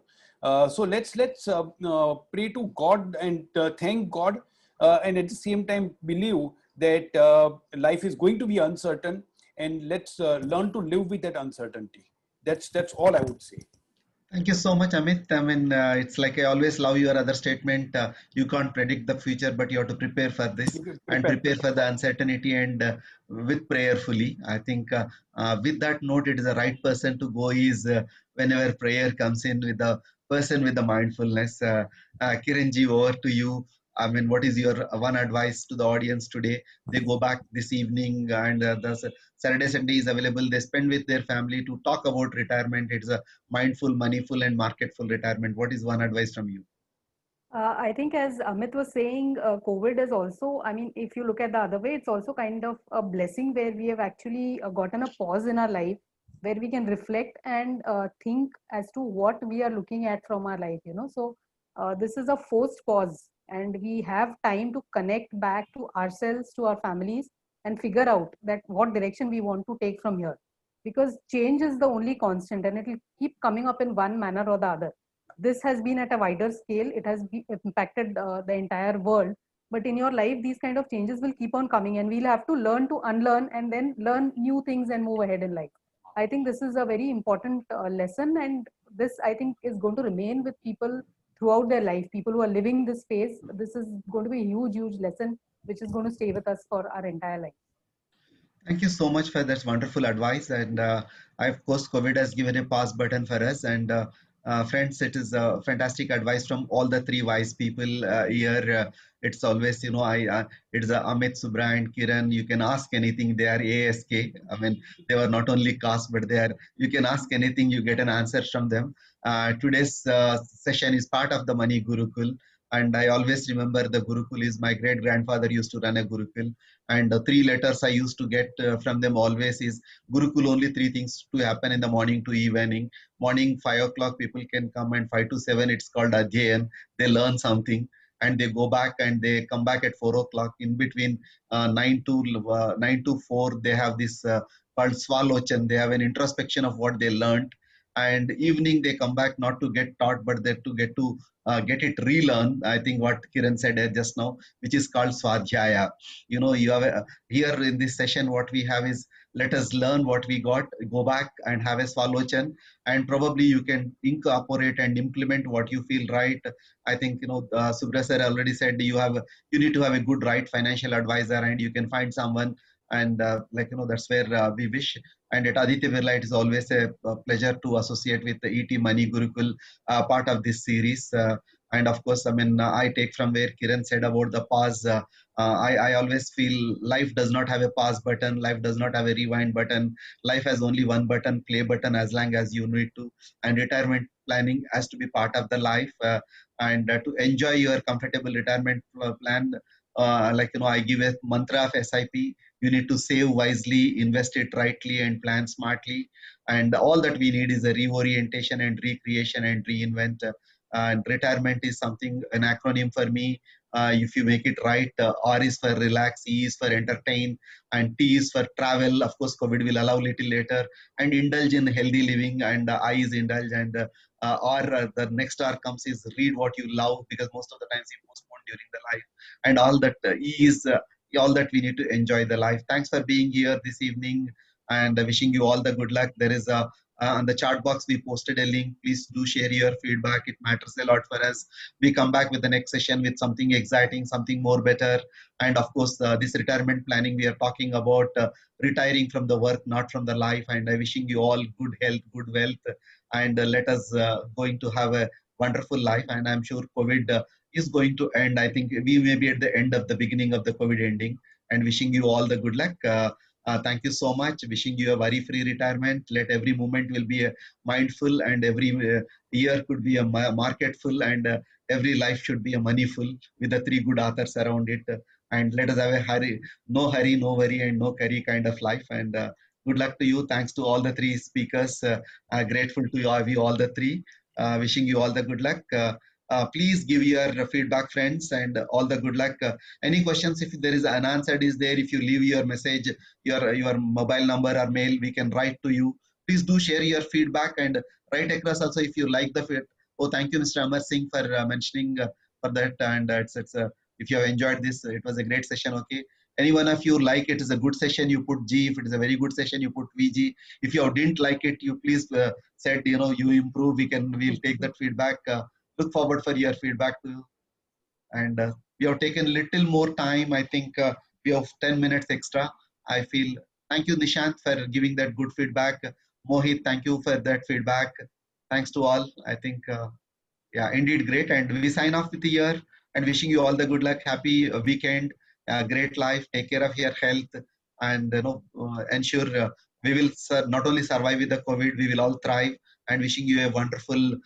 So let's pray to God and thank God, and at the same time believe that life is going to be uncertain, and let's learn to live with that uncertainty. That's all I would say. Thank you so much, Amit. I mean, it's like I always love your other statement. You can't predict the future, but you have to prepare for this and prepare for the uncertainty, and with prayerfully. I think with that note, it is the right person to go is whenever prayer comes in with the person with the mindfulness. Kiranji, over to you. I mean, what is your one advice to the audience today? They go back this evening and the Saturday, Sunday is available. They spend with their family to talk about retirement. It's a mindful, moneyful, and marketful retirement. What is one advice from you? I think as Amit was saying, COVID is also, I mean, if you look at the other way, it's also kind of a blessing where we have actually gotten a pause in our life where we can reflect and think as to what we are looking at from our life, So this is a forced pause, and we have time to connect back to ourselves, to our families, and figure out that what direction we want to take from here. Because change is the only constant, and it will keep coming up in one manner or the other. This has been at a wider scale. It has impacted the entire world. But in your life, these kind of changes will keep on coming, and we'll have to learn to unlearn and then learn new things and move ahead in life. I think this is a very important lesson, and this, I think, is going to remain with people throughout their life. People who are living this phase, this is going to be a huge, huge lesson, which is going to stay with us for our entire life. Thank you so much for that wonderful advice. And of course, COVID has given a pause button for us. And Friends, it is fantastic advice from all the three wise people here. It's always, it's Amit, Subra, and Kiran. You can ask anything. They are ASK. I mean, they were not only cast, but they are. You can ask anything. You get an answer from them. Today's session is part of the Money Gurukul. And I always remember the Gurukul is my great grandfather used to run a Gurukul. And the three letters I used to get from them always is Gurukul, only three things to happen in the morning to evening. Morning 5 o'clock people can come, and 5 to 7 it's called Adhyayan. They learn something and they go back and they come back at 4 o'clock. In between 9 to 4 they have this called Swalochan. They have an introspection of what they learned, and evening they come back not to get taught but they to get it relearn. I think what Kiran said just now, which is called Swadhyaya. You have here in this session what we have is, let us learn what we got, go back and have a Swalochan, and probably you can incorporate and implement what you feel right. I think Subra sir already said you need to have a good right financial advisor, and you can find someone, and that's where we wish. And at Aditya Birla, it is always a pleasure to associate with the ET Money Gurukul, part of this series. And of course, I take from where Kiran said about the pause. I always feel life does not have a pause button. Life does not have a rewind button. Life has only one button, play button, as long as you need to. And retirement planning has to be part of the life. And to enjoy your comfortable retirement plan, I give a mantra of SIP. You need to save wisely, invest it rightly, and plan smartly. And all that we need is a reorientation and recreation and reinvent. And retirement is something, an acronym for me. If you make it right, R is for relax, E is for entertain, and T is for travel. Of course, COVID will allow little later, and indulge in healthy living, and I is indulge, and the next R comes is read what you love, because most of the times you postpone during the life, and all that E is all that we need to enjoy the life. Thanks for being here this evening, and wishing you all the good luck. There is a on the chat box we posted a link. Please do share your feedback. It matters a lot for us. We come back with the next session with something exciting, something more better. And of course, this retirement planning, we are talking about retiring from the work, not from the life. And I wishing you all good health, good wealth, and let us going to have a wonderful life. And I'm sure COVID is going to end. I think we may be at the end of the beginning of the COVID ending, and wishing you all the good luck. Thank you so much. Wishing you a worry-free retirement. Let every moment will be a mindful, and every year could be a marketful, and every life should be a moneyful, with the three good authors around it. And let us have a hurry, no worry, and no curry kind of life. And good luck to you. Thanks to all the three speakers. Grateful to you all the three. Wishing you all the good luck. Please give your feedback, friends, and all the good luck. Any questions, if there is unanswered, is there, if you leave your message, your mobile number or mail, we can write to you. Please do share your feedback, and write across also if you like the fit. Oh, thank you, Mr. Amar Singh, for mentioning for that. And if you have enjoyed this, it was a great session. Okay. Any one of you like it is a good session, you put G. If it is a very good session, you put VG. If you didn't like it, you please said, you improve. We'll take that feedback. Look forward for your feedback too. And we have taken little more time. I think we have 10 minutes extra. I feel, thank you, Nishant, for giving that good feedback. Mohit, thank you for that feedback. Thanks to all. I think, yeah, indeed great. And we sign off with the year, and wishing you all the good luck. Happy weekend, great life. Take care of your health, and ensure we will not only survive with the COVID, we will all thrive. And wishing you a wonderful,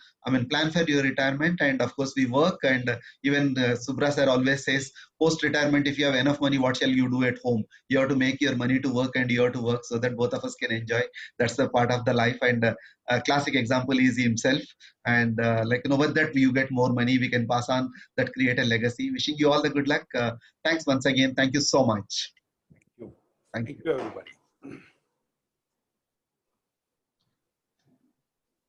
plan for your retirement. And of course, we work. And even Subra sir always says, post-retirement, if you have enough money, what shall you do at home? You have to make your money to work, and you have to work so that both of us can enjoy. That's the part of the life. And a classic example is himself. And with that, you get more money, we can pass on that, create a legacy. Wishing you all the good luck. Thanks once again. Thank you so much. Thank you, everybody.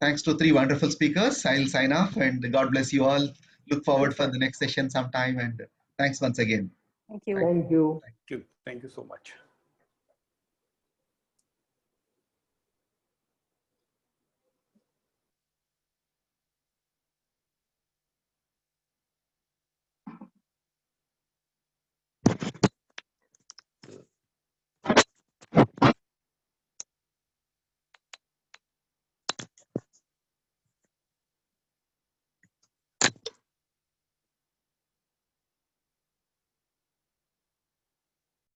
Thanks to three wonderful speakers. I'll sign off, and God bless you all. Look forward for the next session sometime. And thanks once again. Thank you. Thank you. Thank you so much.